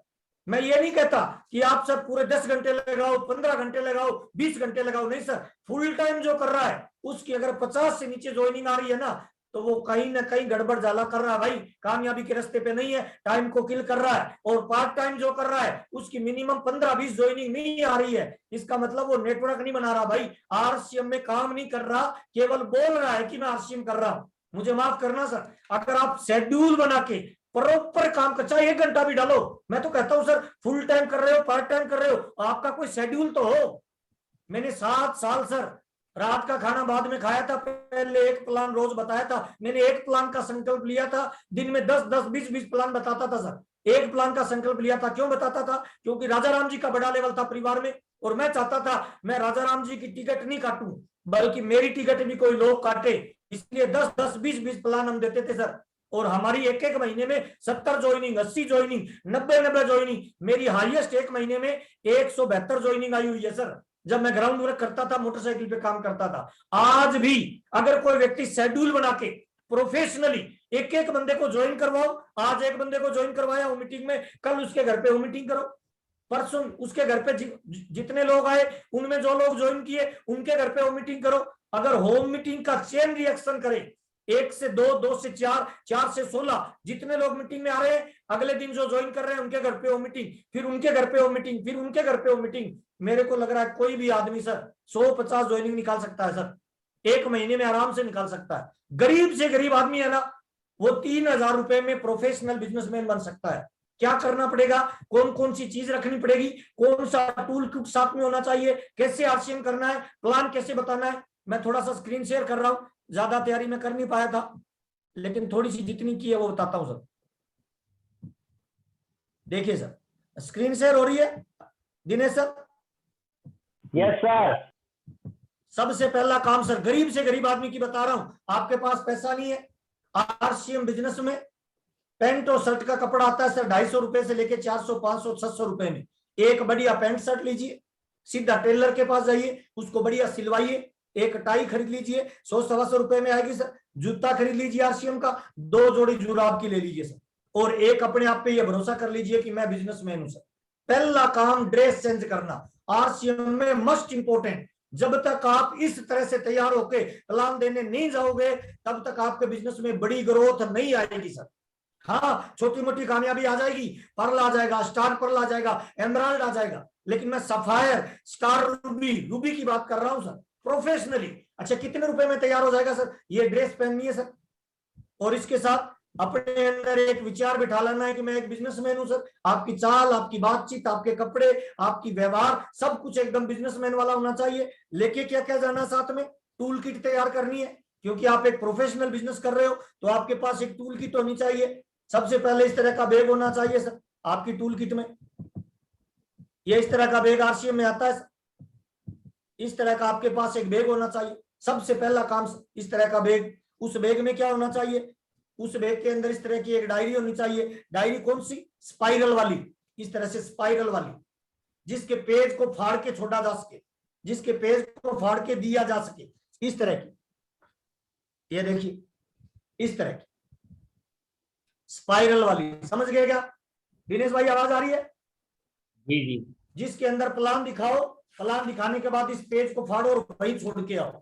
मैं ये नहीं कहता कि आप सर पूरे 10 घंटे लगाओ, 15 घंटे लगाओ, 20 घंटे लगाओ, नहीं सर। फुल टाइम जो कर रहा है उसकी अगर 50 से नीचे ज्वाइनिंग आ रही है ना, तो वो कहीं ना कहीं गड़बड़ जाला कर रहा है भाई, कामयाबी के रास्ते पे नहीं है, टाइम को किल कर रहा है। और पार्ट टाइम जो कर रहा है उसकी मिनिमम 15-20 ज्वाइनिंग नहीं आ रही है। इसका मतलब वो नेटवर्क नहीं बना रहा भाई, आरसीएम में काम नहीं कर रहा, केवल बोल रहा है कि मैं आरसीएम कर रहा हूं। मुझे माफ करना सर, अगर आप शेड्यूल बना के प्रॉपर काम कर, चाहे 1 घंटा भी डालो, मैं तो कहता हूं सर फुल टाइम कर रहे हो, पार्ट टाइम कर रहे हो, आपका कोई शेड्यूल तो हो। मैंने 7 साल सर रात का खाना बाद में खाया था, पहले एक प्लान रोज बताया था। मैंने एक प्लान का संकल्प लिया था, दिन में 10-10, 20-20 प्लान बताता था सर। एक प्लान का संकल्प लिया था। क्यों बताता था? क्योंकि राजा राम जी का बड़ा लेवल था परिवार में, और मैं चाहता था मैं राजा राम जी की टिकट नहीं काटूं, बल्कि मेरी टिकट भी कोई लोग काटे। इसलिए 10-10, 20-20 प्लान हम देते थे सर। और हमारी एक महीने में 70 ज्वाइनिंग, 80 ज्वाइनिंग, 90 ज्वाइनिंग। मेरी हाईएस्ट एक महीने में 172 ज्वाइनिंग आई हुई है सर, जब मैं ग्राउंड वर्क करता था, मोटरसाइकिल पे काम करता था। आज भी अगर कोई व्यक्ति शेड्यूल बना के प्रोफेशनली एक बंदे को ज्वाइन करवाओ, आज एक बंदे को ज्वाइन करवाया हो मीटिंग में, कल उसके घर पे वो मीटिंग करो, परसों उसके घर पे जितने लोग आए उनमें जो लोग ज्वाइन किए उनके घर पे वो मीटिंग करो। अगर होम मीटिंग का चेन रिएक्शन करे, 1 से 2, 2 से 4, 4 से 16, जितने लोग मीटिंग में आ रहे हैं, अगले दिन जो ज्वाइन कर रहे हैं उनके घर पे वो मीटिंग, फिर उनके घर पे वो मीटिंग, फिर उनके घर पे वो मीटिंग। मेरे को लग रहा है कोई भी आदमी सर 150 ज्वाइनिंग निकाल सकता है सर, एक महीने में आराम से निकाल सकता है। गरीब से गरीब आदमी है ना, वो 3000 रुपए में प्रोफेशनल बिजनेसमैन बन सकता है। क्या करना पड़ेगा, कौन कौन सी चीज रखनी पड़ेगी, कौन सा टूल किट साथ में होना चाहिए, कैसे आरसीएम करना है, प्लान कैसे बताना है, मैं थोड़ा सा स्क्रीन शेयर कर रहा हूं। ज्यादा तैयारी में कर नहीं पाया था, लेकिन थोड़ी सी जितनी की है वो बताता हूं सर। देखिए सर, स्क्रीन शेयर हो रही है दिनेश सर? Yes sir. सबसे पहला काम सर, गरीब से गरीब आदमी की बता रहा हूं, आपके पास पैसा नहीं है, आरसीएम बिजनेस में पैंट और शर्ट का कपड़ा आता है सर 250 रुपए से लेके 400, 500, 600 रुपए में। एक बढ़िया पैंट शर्ट लीजिए, सीधा टेलर के पास जाइए, उसको बढ़िया सिलवाइए, एक टाई खरीद लीजिए, 100-125 रुपए में आएगी सर। जूता खरीद लीजिए आरसीएम का, 2 जोड़ी जुराब की ले लीजिए सर, और एक अपने आप पे ये भरोसा कर लीजिए कि मैं बिजनेसमैन हूं सर। पहला काम ड्रेस चेंज करना आरसीएम में मस्ट इंपोर्टेंट। जब तक आप इस तरह से तैयार होके प्लान देने नहीं जाओगे, तब तक आपके बिजनेस में बड़ी ग्रोथ नहीं आएगी सर। हाँ, छोटी मोटी कामयाबी आ जाएगी, पर्ल आ जाएगा, स्टार पर्ल आ जाएगा, एमराल्ड आ जाएगा, लेकिन मैं सफायर, स्टार रूबी की बात कर रहा हूं सर प्रोफेशनली। अच्छा, कितने रुपए में तैयार हो जाएगा सर? ये ड्रेस पहननी है सर, और इसके साथ अपने अंदर एक विचार बिठा लेना है कि मैं एक बिजनेसमैन हूं सर। आपकी चाल, आपकी बातचीत, आपके कपड़े, आपकी व्यवहार, सब कुछ एकदम बिजनेसमैन वाला होना चाहिए। लेके क्या क्या जाना साथ में? टूल किट तैयार करनी है, क्योंकि आप एक प्रोफेशनल बिजनेस कर रहे हो तो आपके पास एक टूल किट होनी चाहिए। सबसे पहले इस तरह का बैग होना चाहिए सर आपकी टूल किट में। ये इस तरह का बैग आरसीएम में आता है, इस तरह का आपके पास एक बैग होना चाहिए। सबसे पहला काम इस तरह का बैग। उस बैग में क्या होना चाहिए? उस बैग के अंदर इस तरह की एक डायरी होनी चाहिए। डायरी कौन सी? स्पाइरल वाली, इस तरह से स्पाइरल वाली, जिसके पेज को फाड़ के छोड़ा जा सके, जिसके पेज को फाड़ के दिया जा सके, इस तरह की। ये देखिए, इस तरह की स्पाइरल वाली, समझ गए क्या दिनेश भाई? आवाज आ रही है? जी जी। जिसके अंदर प्लान दिखाओ, प्लान दिखाने के बाद इस पेज को फाड़ो और वहीं छोड़ के आओ।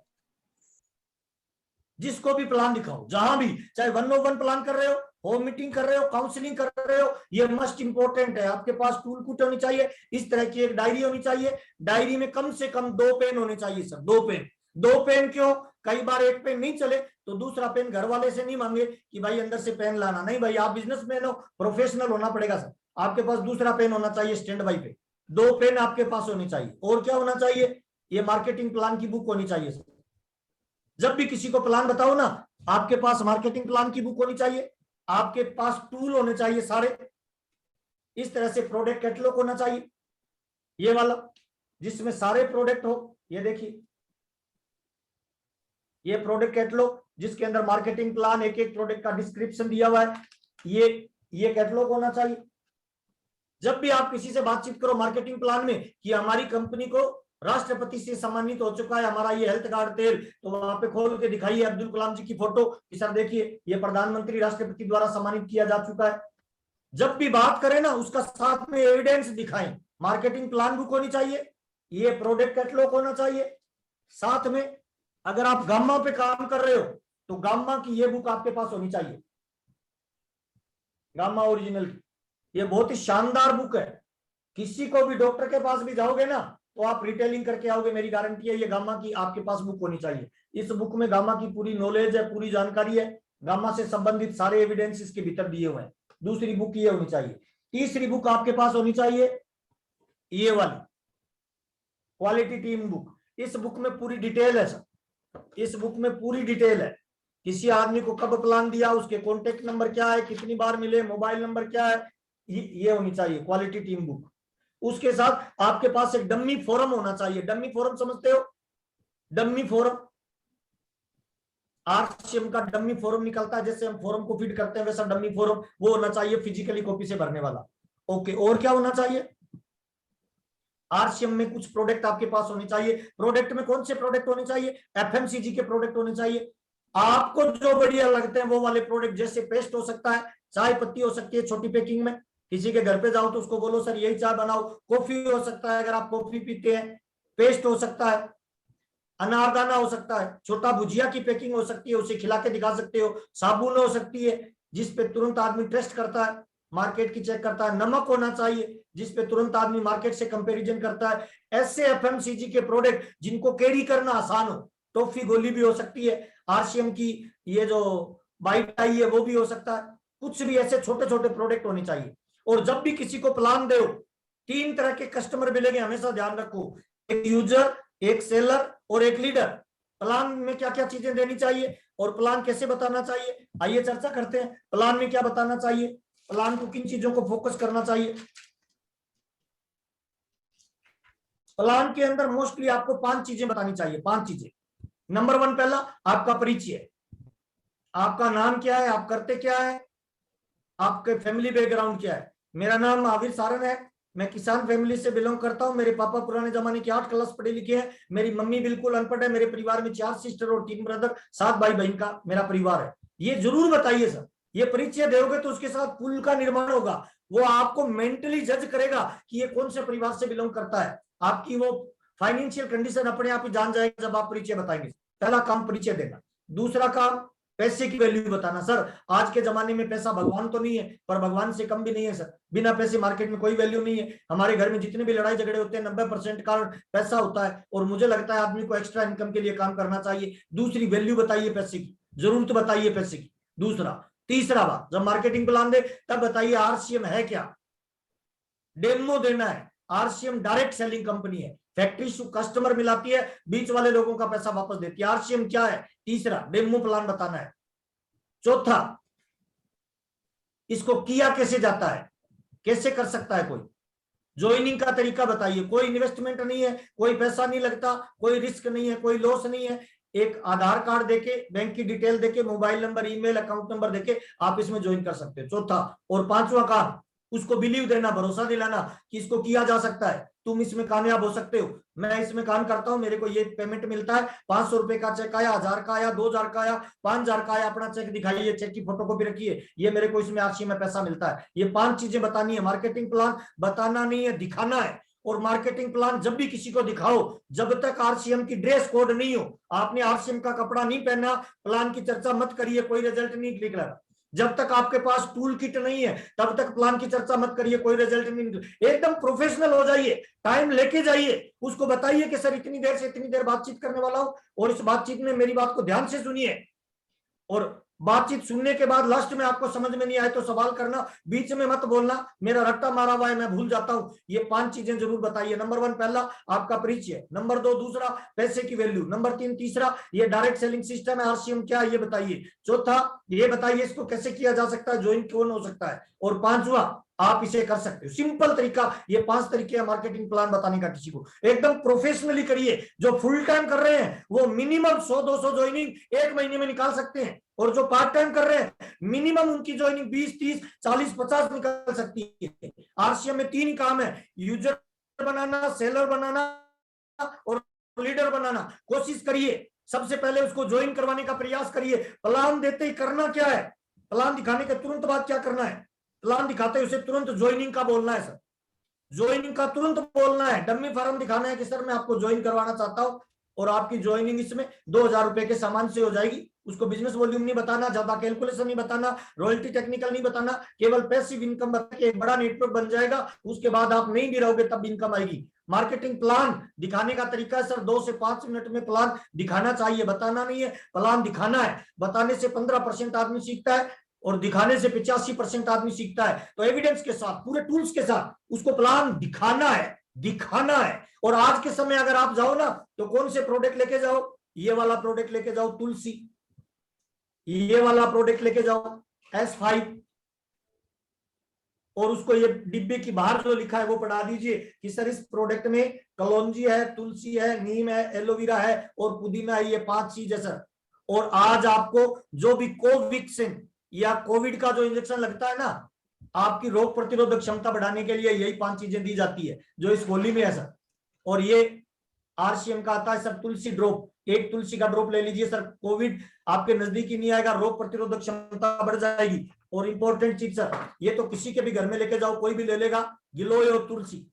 जिसको भी प्लान दिखाओ, जहां भी, चाहे 101 प्लान कर रहे हो, होम मीटिंग कर रहे हो, काउंसलिंग कर रहे हो, ये मस्ट इंपोर्टेंट है। आपके पास टूल किट होनी चाहिए, इस तरह की एक डायरी होनी चाहिए। डायरी में कम से कम 2 पेन होने चाहिए सर, 2 पेन। 2 पेन क्यों? कई बार एक पेन नहीं चले तो दूसरा पेन घर वाले से नहीं मांगे कि भाई अंदर से पेन लाना, नहीं भाई, आप बिजनेसमैन हो, प्रोफेशनल होना पड़ेगा सर। आपके पास दूसरा पेन होना चाहिए स्टैंड बाई पे। 2 पेन आपके पास होनी चाहिए। और क्या होना चाहिए? ये मार्केटिंग प्लान की बुक होनी चाहिए सर। जब भी किसी को प्लान बताओ ना, आपके पास मार्केटिंग प्लान की बुक होनी चाहिए, आपके पास टूल होने चाहिए सारे। इस तरह से प्रोडक्ट कैटलॉग होना चाहिए, ये वाला, जिसमें सारे प्रोडक्ट हो। ये देखिए, ये प्रोडक्ट कैटलॉग, जिसके अंदर मार्केटिंग प्लान, एक एक प्रोडक्ट का डिस्क्रिप्शन दिया हुआ है, ये कैटलॉग होना चाहिए। जब भी आप किसी से बातचीत करो मार्केटिंग प्लान में कि हमारी कंपनी को राष्ट्रपति से सम्मानित हो चुका है हमारा ये हेल्थ कार्ड तेल, तो वहां पे खोल के दिखाइए अब्दुल कलाम जी की फोटो कि सर देखिए ये प्रधानमंत्री राष्ट्रपति द्वारा सम्मानित किया जा चुका है। जब भी बात करें ना, उसका साथ में एविडेंस दिखाएं। मार्केटिंग प्लान बुक होनी चाहिए, ये प्रोडक्ट कैटलॉग होना चाहिए साथ में। अगर आप गामा पे काम कर रहे हो तो गामा की ये बुक आपके पास होनी चाहिए, गामा ओरिजिनल की। ये बहुत ही शानदार बुक है। किसी को भी, डॉक्टर के पास भी जाओगे ना तो आप रिटेलिंग करके आओगे, मेरी गारंटी है। ये गामा की आपके पास बुक होनी चाहिए। इस बुक में गामा की पूरी नॉलेज है, पूरी जानकारी है, गामा से संबंधित सारे एविडेंस इसके भीतर दिए हुए हैं। दूसरी बुक ये होनी चाहिए। तीसरी बुक आपके पास होनी चाहिए ये वाली क्वालिटी टीम बुक। इस बुक में पूरी डिटेल है सर, इस बुक में पूरी डिटेल है। किसी आदमी को कब प्लान दिया, उसके कॉन्टेक्ट नंबर क्या है, कितनी बार मिले, मोबाइल नंबर क्या है, ये होनी चाहिए क्वालिटी टीम बुक। उसके साथ आपके पास एक डम्मी फोरम होना चाहिए। डम्मी फोरम समझते हो? डम्मी फोरम, आरसीएम का डम्मी फोरम निकलता है, जैसे हम फोरम को फीड करते हैं वैसा डम्मी फोरम वो होना चाहिए, फिजिकली कॉपी से भरने वाला। ओके, और क्या होना चाहिए? आरसीएम में कुछ प्रोडक्ट आपके पास होने चाहिए। प्रोडक्ट में कौन से प्रोडक्ट होने चाहिए? एफएमसीजी के प्रोडक्ट होने चाहिए। आपको जो बढ़िया लगते हैं वो वाले प्रोडक्ट, जैसे पेस्ट हो सकता है, चाय पत्ती हो सकती है छोटी पैकिंग में, किसी के घर पे जाओ तो उसको बोलो सर यही चाय बनाओ। कॉफी हो सकता है अगर आप कॉफी पीते हैं, पेस्ट हो सकता है, अनारदाना हो सकता है, छोटा भुजिया की पैकिंग हो सकती है, उसे खिला के दिखा सकते हो, साबुन हो सकती है जिसपे तुरंत आदमी टेस्ट करता है, मार्केट की चेक करता है, नमक होना चाहिए जिसपे तुरंत आदमी मार्केट से कंपैरिजन करता है। ऐसे एफएमसीजी के प्रोडक्ट जिनको कैरी करना आसान हो, टॉफी गोली भी हो सकती है, आरसीएम की ये जो बाइट आई है वो भी हो सकता है, कुछ भी ऐसे छोटे छोटे प्रोडक्ट होने चाहिए। और जब भी किसी को प्लान दो, 3 तरह के कस्टमर मिलेंगे, हमेशा ध्यान रखो, एक यूजर, एक सेलर और एक लीडर। प्लान में क्या क्या चीजें देनी चाहिए और प्लान कैसे बताना चाहिए, आइए चर्चा करते हैं। प्लान में क्या बताना चाहिए, प्लान को किन चीजों को फोकस करना चाहिए। प्लान के अंदर मोस्टली आपको 5 चीजें बतानी चाहिए, 5 चीजें। नंबर 1 पहला आपका परिचय, आपका नाम क्या है, आप करते क्या है, आपके फैमिली बैकग्राउंड क्या है। मेरा नाम महावीर सारन है, मैं किसान फैमिली से बिलोंग करता हूं, मेरे पापा पुराने जमाने की 8 क्लास पढ़े लिखे हैं, मेरी मम्मी बिल्कुल अनपढ़ है, मेरे परिवार में 4 सिस्टर और 3 ब्रदर, 7 भाई बहन का मेरा परिवार है। ये जरूर बताइए सर, ये परिचय दोगे तो उसके साथ पुल का निर्माण होगा, वो आपको मेंटली जज करेगा कि ये कौन से परिवार से बिलोंग करता है, आपकी वो फाइनेंशियल कंडीशन अपने आप ही जान जाएगा जब आप परिचय बताएंगे। पहला काम परिचय देना। दूसरा काम पैसे की वैल्यू बताना। सर आज के जमाने में पैसा भगवान तो नहीं है पर भगवान से कम भी नहीं है सर, बिना पैसे मार्केट में कोई वैल्यू नहीं है। हमारे घर में जितने भी लड़ाई झगड़े होते हैं 90% कारण पैसा होता है, और मुझे लगता है आदमी को एक्स्ट्रा इनकम के लिए काम करना चाहिए। दूसरी वैल्यू बताइए पैसे की, जरूरत बताइए पैसे की। दूसरा, तीसरा बात, जब मार्केटिंग प्लान दे तब बताइए आरसीएम है क्या, डेमो देना है। आरसीएम डायरेक्ट सेलिंग कंपनी है, फैक्ट्री कस्टमर मिलाती है, बीच वाले लोगों का पैसा वापस देती है। आरसीएम क्या है, तीसरा डेमो प्लान बताना है। चौथा, इसको किया कैसे जाता है, कैसे कर सकता है कोई, ज्वाइनिंग का तरीका बताइए। कोई इन्वेस्टमेंट नहीं है, कोई पैसा नहीं लगता, कोई रिस्क नहीं है, कोई लॉस नहीं है। एक आधार कार्ड देके, बैंक की डिटेल देके, mobile number, email, account number देके आप इसमें ज्वाइन कर सकते हो। चौथा और पांचवा काम, उसको बिलीव देना, भरोसा दिलाना कि इसको किया जा सकता है, तुम इसमें कामयाब हो सकते हो। मैं इसमें काम करता हूं, मेरे को ये पेमेंट मिलता है, 500 रुपए का चेक आया, 1000 का आया, 2000 का आया, 5000 का आया, अपना चेक दिखाइए, चेक की फोटोकॉपी रखिए, ये मेरे को इसमें आरसीएम में पैसा मिलता है। ये 5 चीजें बतानी है। मार्केटिंग प्लान बताना नहीं है, दिखाना है। और मार्केटिंग प्लान जब भी किसी को दिखाओ, जब तक आरसीएम की ड्रेस कोड नहीं हो, आपने आरसीएम का कपड़ा नहीं पहना, प्लान की चर्चा मत करिए, कोई रिजल्ट नहीं निकलेगा। जब तक आपके पास टूल किट नहीं है तब तक प्लान की चर्चा मत करिए, कोई रिजल्ट नहीं निकलेगा। एकदम प्रोफेशनल हो जाइए, टाइम लेके जाइए, उसको बताइए कि सर इतनी देर से इतनी देर बातचीत करने वाला हूं और इस बातचीत में मेरी बात को ध्यान से सुनिए, और बातचीत सुनने के बाद लास्ट में आपको समझ में नहीं आए तो सवाल करना, बीच में मत बोलना मेरा रट्टा मारा हुआ है मैं भूल जाता हूं। ये 5 चीजें जरूर बताइए। नंबर 1 पहला आपका परिचय, नंबर 2 दूसरा पैसे की वैल्यू, नंबर 3 तीसरा ये डायरेक्ट सेलिंग सिस्टम है आरसीएम क्या है ये बताइए, चौथा ये बताइए इसको कैसे किया जा सकता है, ज्वाइन कौन हो सकता है, और पांचवा आप इसे कर सकते हो। सिंपल तरीका, ये 5 तरीके हैं मार्केटिंग प्लान बताने का किसी को। एकदम प्रोफेशनली करिए। जो फुल टाइम कर रहे हैं वो मिनिमम 100-200 ज्वाइनिंग 1 महीने में निकाल सकते हैं, और जो पार्ट टाइम कर रहे हैं मिनिमम उनकी ज्वाइनिंग 20, 30, 40, 50 निकल सकती है। आरसीएम में 3 ही काम है, यूजर बनाना, सेलर बनाना और लीडर बनाना। कोशिश करिए, सबसे पहले उसको ज्वाइन करवाने का प्रयास करिए। प्लान देते ही करना क्या है, प्लान दिखाने के तुरंत बाद क्या करना है, प्लान दिखाते ही उसे तुरंत ज्वाइनिंग का बोलना है सर, ज्वाइनिंग का तुरंत बोलना है। डम्मी फॉर्म दिखाना है कि सर मैं आपको ज्वाइन करवाना चाहता हूं और आपकी ज्वाइनिंग इसमें 2000 रुपए के सामान से हो जाएगी। उसको बिजनेस वॉल्यूम नहीं बताना, ज्यादा कैलकुलेशन नहीं बताना, रॉयल्टी टेक्निकल नहीं बताना, केवल पैसिव इनकम बता के एक बड़ा नेटवर्क बन जाएगा। उसके बाद आप नहीं भी रहोगे तब इनकम आएगी। मार्केटिंग प्लान दिखाने का तरीका है सर 2 से 5 मिनट में प्लान दिखाना चाहिए, बताना नहीं है, प्लान दिखाना है। बताने से 15% आदमी सीखता है और दिखाने से 85% आदमी सीखता है। तो एविडेंस के साथ, पूरे टूल्स के साथ उसको प्लान दिखाना है। दिखाना है। और आज के समय अगर आप जाओ ना तो कौन से प्रोडक्ट लेके जाओ, ये वाला प्रोडक्ट लेके जाओ तुलसी, ये वाला प्रोडक्ट लेके जाओ S5, और उसको ये डिब्बे की बाहर जो लिखा है वो पढ़ा दीजिए कि सर इस प्रोडक्ट में कलौंजी है, तुलसी है, नीम है, एलोवेरा है और पुदीना है, ये 5 चीज है सर। और आज आपको जो भी कोवैक्सीन या कोविड का जो इंजेक्शन लगता है ना, आपकी रोग प्रतिरोधक क्षमता बढ़ाने के लिए यही 5 चीजें दी जाती है जो इस गोली में है सर। और ये RCM का आता है सर तुलसी ड्रॉप, एक तुलसी का ड्रॉप ले लीजिए सर, कोविड आपके नजदीक ही नहीं आएगा, रोग प्रतिरोधक क्षमता बढ़ जाएगी। और इंपॉर्टेंट चीज सर, ये तो किसी के भी घर में लेके जाओ, कोई भी ले लेगा, गिलोय और तुलसी,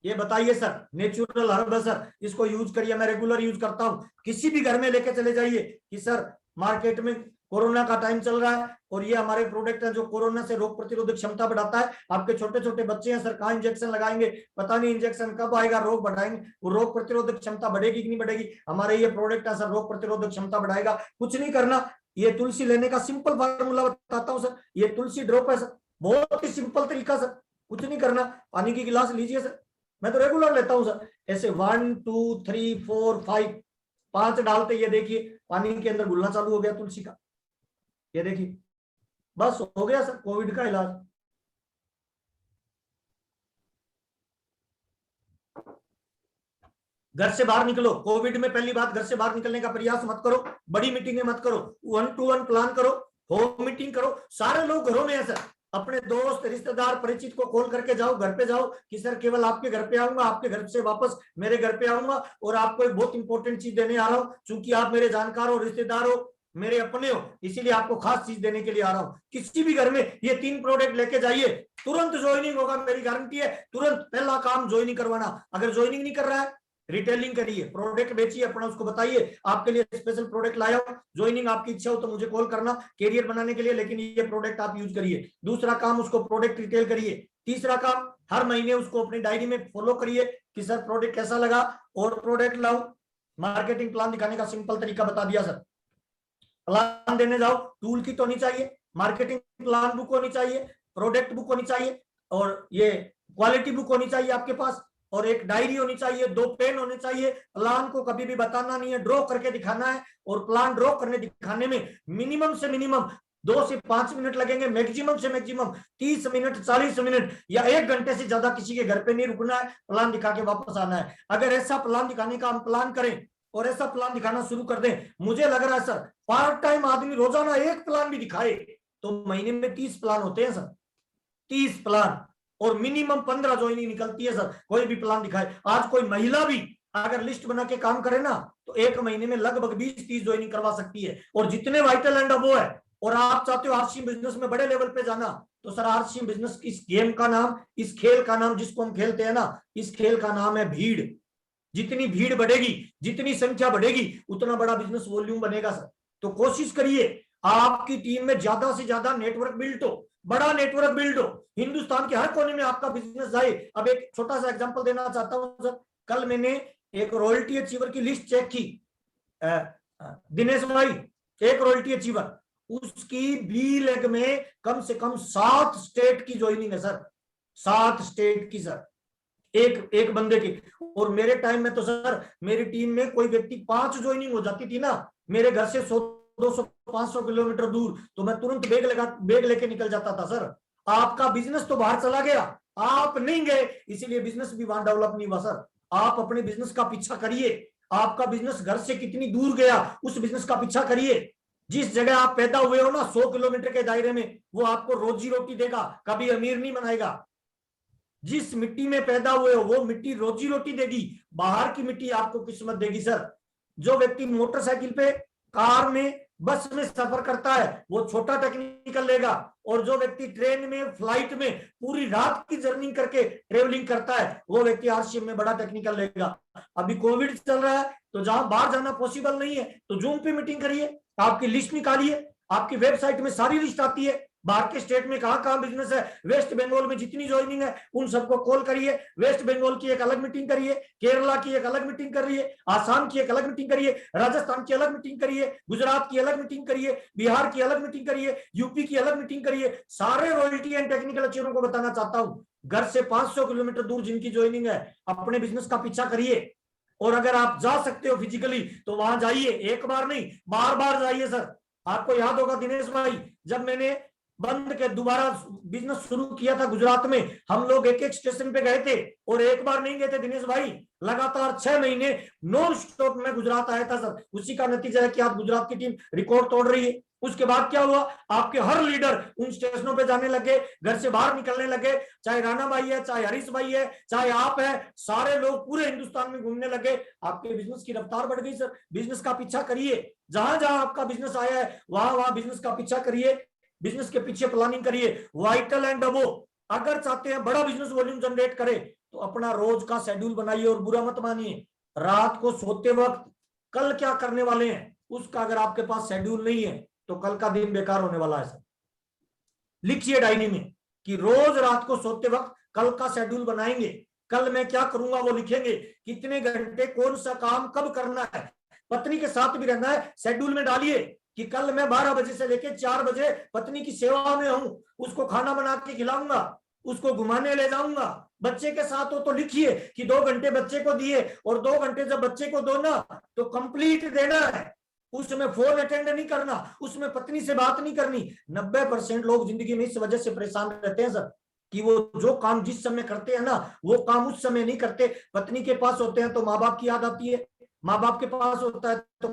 ये बताइए सर नेचुरल हर्ब है सर, इसको यूज करिए, मैं रेगुलर यूज करता हूं। किसी भी घर में लेके चले जाइए कि सर मार्केट में कोरोना का टाइम चल रहा है और ये हमारे प्रोडक्ट है जो कोरोना से रोग प्रतिरोधक क्षमता बढ़ाता है। आपके छोटे छोटे बच्चे हैं सर, कहाँ इंजेक्शन लगाएंगे, पता नहीं इंजेक्शन कब आएगा, रोग बढ़ाएंगे, वो रोग प्रतिरोधक क्षमता बढ़ेगी कि नहीं बढ़ेगी। हमारे ये प्रोडक्ट है सर, रोग प्रतिरोधक क्षमता बढ़ाएगा। कुछ नहीं करना, ये तुलसी लेने का सिंपल फार्मूला बताता हूँ सर, ये तुलसी ड्रॉप है सर, बहुत ही सिंपल तरीका सर, कुछ नहीं करना, पानी की गिलास लीजिए सर, मैं तो रेगुलर लेता हूँ सर, ऐसे 1 2 3 4 5 डालते, ये देखिए पानी के अंदर घुलना चालू हो गया तुलसी का, ये देखिए, बस हो गया सर कोविड का इलाज। घर से बाहर निकलो, कोविड में पहली बात घर से बाहर निकलने का प्रयास मत करो, बड़ी मीटिंगें मत करो, 1-to-1 प्लान करो, होम मीटिंग करो, सारे लोग घरों में है सर, अपने दोस्त रिश्तेदार परिचित को कॉल करके जाओ, घर पे जाओ कि सर केवल आपके घर पे आऊंगा, आपके घर से वापस मेरे घर पे आऊंगा और आपको एक बहुत इंपॉर्टेंट चीज देने आ रहा हूं, क्योंकि आप मेरे जानकार हो, रिश्तेदार हो, मेरे अपने हो, इसीलिए आपको खास चीज देने के लिए आ रहा हूं। किसी भी घर में ये 3 प्रोडक्ट लेके जाइए, तुरंत ज्वाइनिंग होगा, मेरी गारंटी है, तुरंत पहला काम ज्वाइनिंग करवाना। अगर ज्वाइनिंग नहीं कर रहा है, रिटेलिंग करिए, प्रोडक्ट बेचिए अपना, उसको बताइए आपके लिए स्पेशल प्रोडक्ट लाया हूं, ज्वाइनिंग आपकी इच्छा हो तो मुझे कॉल करना कैरियर बनाने के लिए, लेकिन ये प्रोडक्ट आप यूज करिए। दूसरा काम, उसको प्रोडक्ट रिटेल करिए। तीसरा काम, हर महीने उसको अपनी डायरी में फॉलो करिए कि सर प्रोडक्ट कैसा लगा और प्रोडक्ट लाओ। मार्केटिंग प्लान दिखाने का सिंपल तरीका बता दिया सर, प्लान देने जाओ, टूल की तो होनी चाहिए, मार्केटिंग प्लान बुक होनी चाहिए, प्रोडक्ट बुक होनी चाहिए, और ये क्वालिटी बुक होनी चाहिए आपके पास, और एक डायरी होनी चाहिए, 2 पेन होने चाहिए। प्लान को कभी भी बताना नहीं है, ड्रॉ करके दिखाना है, और प्लान ड्रॉ करने दिखाने में मिनिमम से मिनिमम 2 से 5 मिनट लगेंगे, मैक्सिमम से मैक्सिमम 30 मिनट 40 मिनट या 1 घंटे से ज्यादा किसी के घर पे नहीं रुकना है, प्लान दिखा के वापस आना है। अगर ऐसा प्लान दिखाने का हम प्लान करें और ऐसा प्लान दिखाना शुरू कर दें, मुझे लग रहा है सर पार्ट टाइम आदमी रोजाना 1 प्लान भी दिखाए तो महीने में 30 प्लान होते हैं सर, 30 प्लान, और मिनिमम 15 ज्वाइनिंग निकलती है सर, कोई भी प्लान दिखाए। आज कोई महिला भी अगर लिस्ट बना के काम करे ना तो 1 महीने में लगभग 20-30 ज्वाइनिंग करवा सकती है। और जितने वाइटल एंड अबो है और आप चाहते हो RCM बिजनेस में बड़े लेवल पे जाना, तो सर RCM बिजनेस इस गेम का नाम, इस खेल का नाम जिसको हम खेलते हैं ना, इस खेल का नाम है भीड़। जितनी भीड़ बढ़ेगी, जितनी संख्या बढ़ेगी, उतना बड़ा बिजनेस वॉल्यूम बनेगा सर। तो कोशिश करिए आपकी टीम में ज्यादा से ज्यादा नेटवर्क बिल्ड हो, बड़ा नेटवर्क बिल्ड हो, हिंदुस्तान के हर कोने में आपका बिजनेस जाए। अब एक छोटा सा एग्जांपल देना चाहता हूं सर, कल मैंने एक रॉयल्टी अचीवर की लिस्ट चेक की, दिनेश भाई, एक रॉयल्टी अचीवर, उसकी बी लेग में कम से कम 7 स्टेट की ज्वाइनिंग है सर, 7 स्टेट की सर, एक बंदे की। और मेरे टाइम में तो सर मेरी टीम में कोई व्यक्ति 5 ज्वाइनिंग हो जाती थी ना, मेरे घर से 100-200-500 किलोमीटर दूर, तो मैं तुरंत बैग लेके निकल जाता था सर। आपका बिजनेस तो बाहर चला गया, आप नहीं गए, इसीलिए बिजनेस भी वहां डेवलप नहीं हुआ सर। आप अपने बिजनेस का पीछा करिए, आपका बिजनेस घर से कितनी दूर गया उस बिजनेस का पीछा करिए। जिस जगह आप पैदा हुए हो ना 100 किलोमीटर के दायरे में, वो आपको रोजी रोटी देगा, कभी अमीर नहीं बनाएगा। जिस मिट्टी में पैदा हुए हो वो मिट्टी रोजी रोटी देगी, बाहर की मिट्टी आपको किस्मत देगी सर। जो व्यक्ति मोटरसाइकिल पे, कार में, बस में सफर करता है वो छोटा टेक्निकल लेगा, और जो व्यक्ति ट्रेन में, फ्लाइट में पूरी रात की जर्नी करके ट्रेवलिंग करता है वो व्यक्ति RCM में बड़ा टेक्निकल लेगा। अभी कोविड चल रहा है तो जहां बाहर जाना पॉसिबल नहीं है तो जूम पे मीटिंग करिए, आपकी लिस्ट निकालिए, आपकी वेबसाइट में सारी लिस्ट आती है, बाहर के स्टेट में कहाँ कहाँ बिजनेस है, वेस्ट बंगाल में जितनी ज्वाइनिंग है उन सबको कॉल करिए, वेस्ट बंगाल की एक अलग मीटिंग करिए, केरला की एक अलग मीटिंग करिए, आसाम की एक अलग मीटिंग करिए, राजस्थान की अलग मीटिंग करिए, गुजरात की अलग मीटिंग करिए, बिहार की अलग मीटिंग करिए, यूपी की अलग मीटिंग करिए। सारे रॉयल्टी एंड टेक्निकल अचीवरों को बताना चाहता हूं, घर से 500 किलोमीटर दूर जिनकी ज्वाइनिंग है, अपने बिजनेस का पीछा करिए। और अगर आप जा सकते हो फिजिकली तो वहां जाइए, एक बार नहीं बार बार जाइए। सर आपको याद होगा दिनेश भाई, जब मैंने बंद के दोबारा बिजनेस शुरू किया था गुजरात में, हम लोग एक एक स्टेशन पे गए थे, और एक बार नहीं गए थे दिनेश भाई, लगातार 6 महीने नॉन स्टॉप में गुजरात आया था सर। उसी का नतीजा है कि आज गुजरात की टीम रिकॉर्ड तोड़ रही है। उसके बाद क्या हुआ, आपके हर लीडर उन स्टेशनों पे जाने लगे, घर से बाहर निकलने लगे, चाहे राणा भाई है, चाहे हरीश भाई है, चाहे आप है, सारे लोग पूरे हिंदुस्तान में घूमने लगे। आपके बिजनेस की रफ्तार बढ़ गई सर। बिजनेस का पीछा करिए, जहां जहां आपका बिजनेस आया है वहां वहां बिजनेस का पीछा करिए, बिजनेस के पीछे प्लानिंग करिए। वाइटल एंड अबो अगर चाहते हैं बड़ा बिजनेस वॉल्यूम जनरेट करे तो अपना रोज का शेड्यूल बनाइए, और बुरा मत मानिए, रात को सोते वक्त कल क्या करने वाले हैं उसका अगर आपके पास शेड्यूल नहीं है तो कल का दिन बेकार होने वाला है सर। लिखिए डायरी में कि रोज रात को सोते वक्त कल का शेड्यूल बनाएंगे, कल मैं क्या करूंगा वो लिखेंगे, कितने घंटे कौन सा काम कब करना है, पत्नी के साथ भी रहना है, शेड्यूल में डालिए कि कल मैं 12 बजे से लेकर 4 बजे पत्नी की सेवा में हूं, उसको खाना बना के खिलाऊंगा, उसको घुमाने ले जाऊंगा। बच्चे के साथ हो तो लिखिए कि 2 घंटे बच्चे को दिए, और 2 घंटे जब बच्चे को दो ना तो कंप्लीट देना है, उसमें फोन अटेंड नहीं करना, उसमें पत्नी से बात नहीं करनी। 90% लोग जिंदगी में इस वजह से परेशान रहते हैं सर कि वो जो काम जिस समय करते हैं ना वो काम उस समय नहीं करते। पत्नी के पास होते हैं तो माँ बाप की याद आती है, माँ बाप के पास होता है तो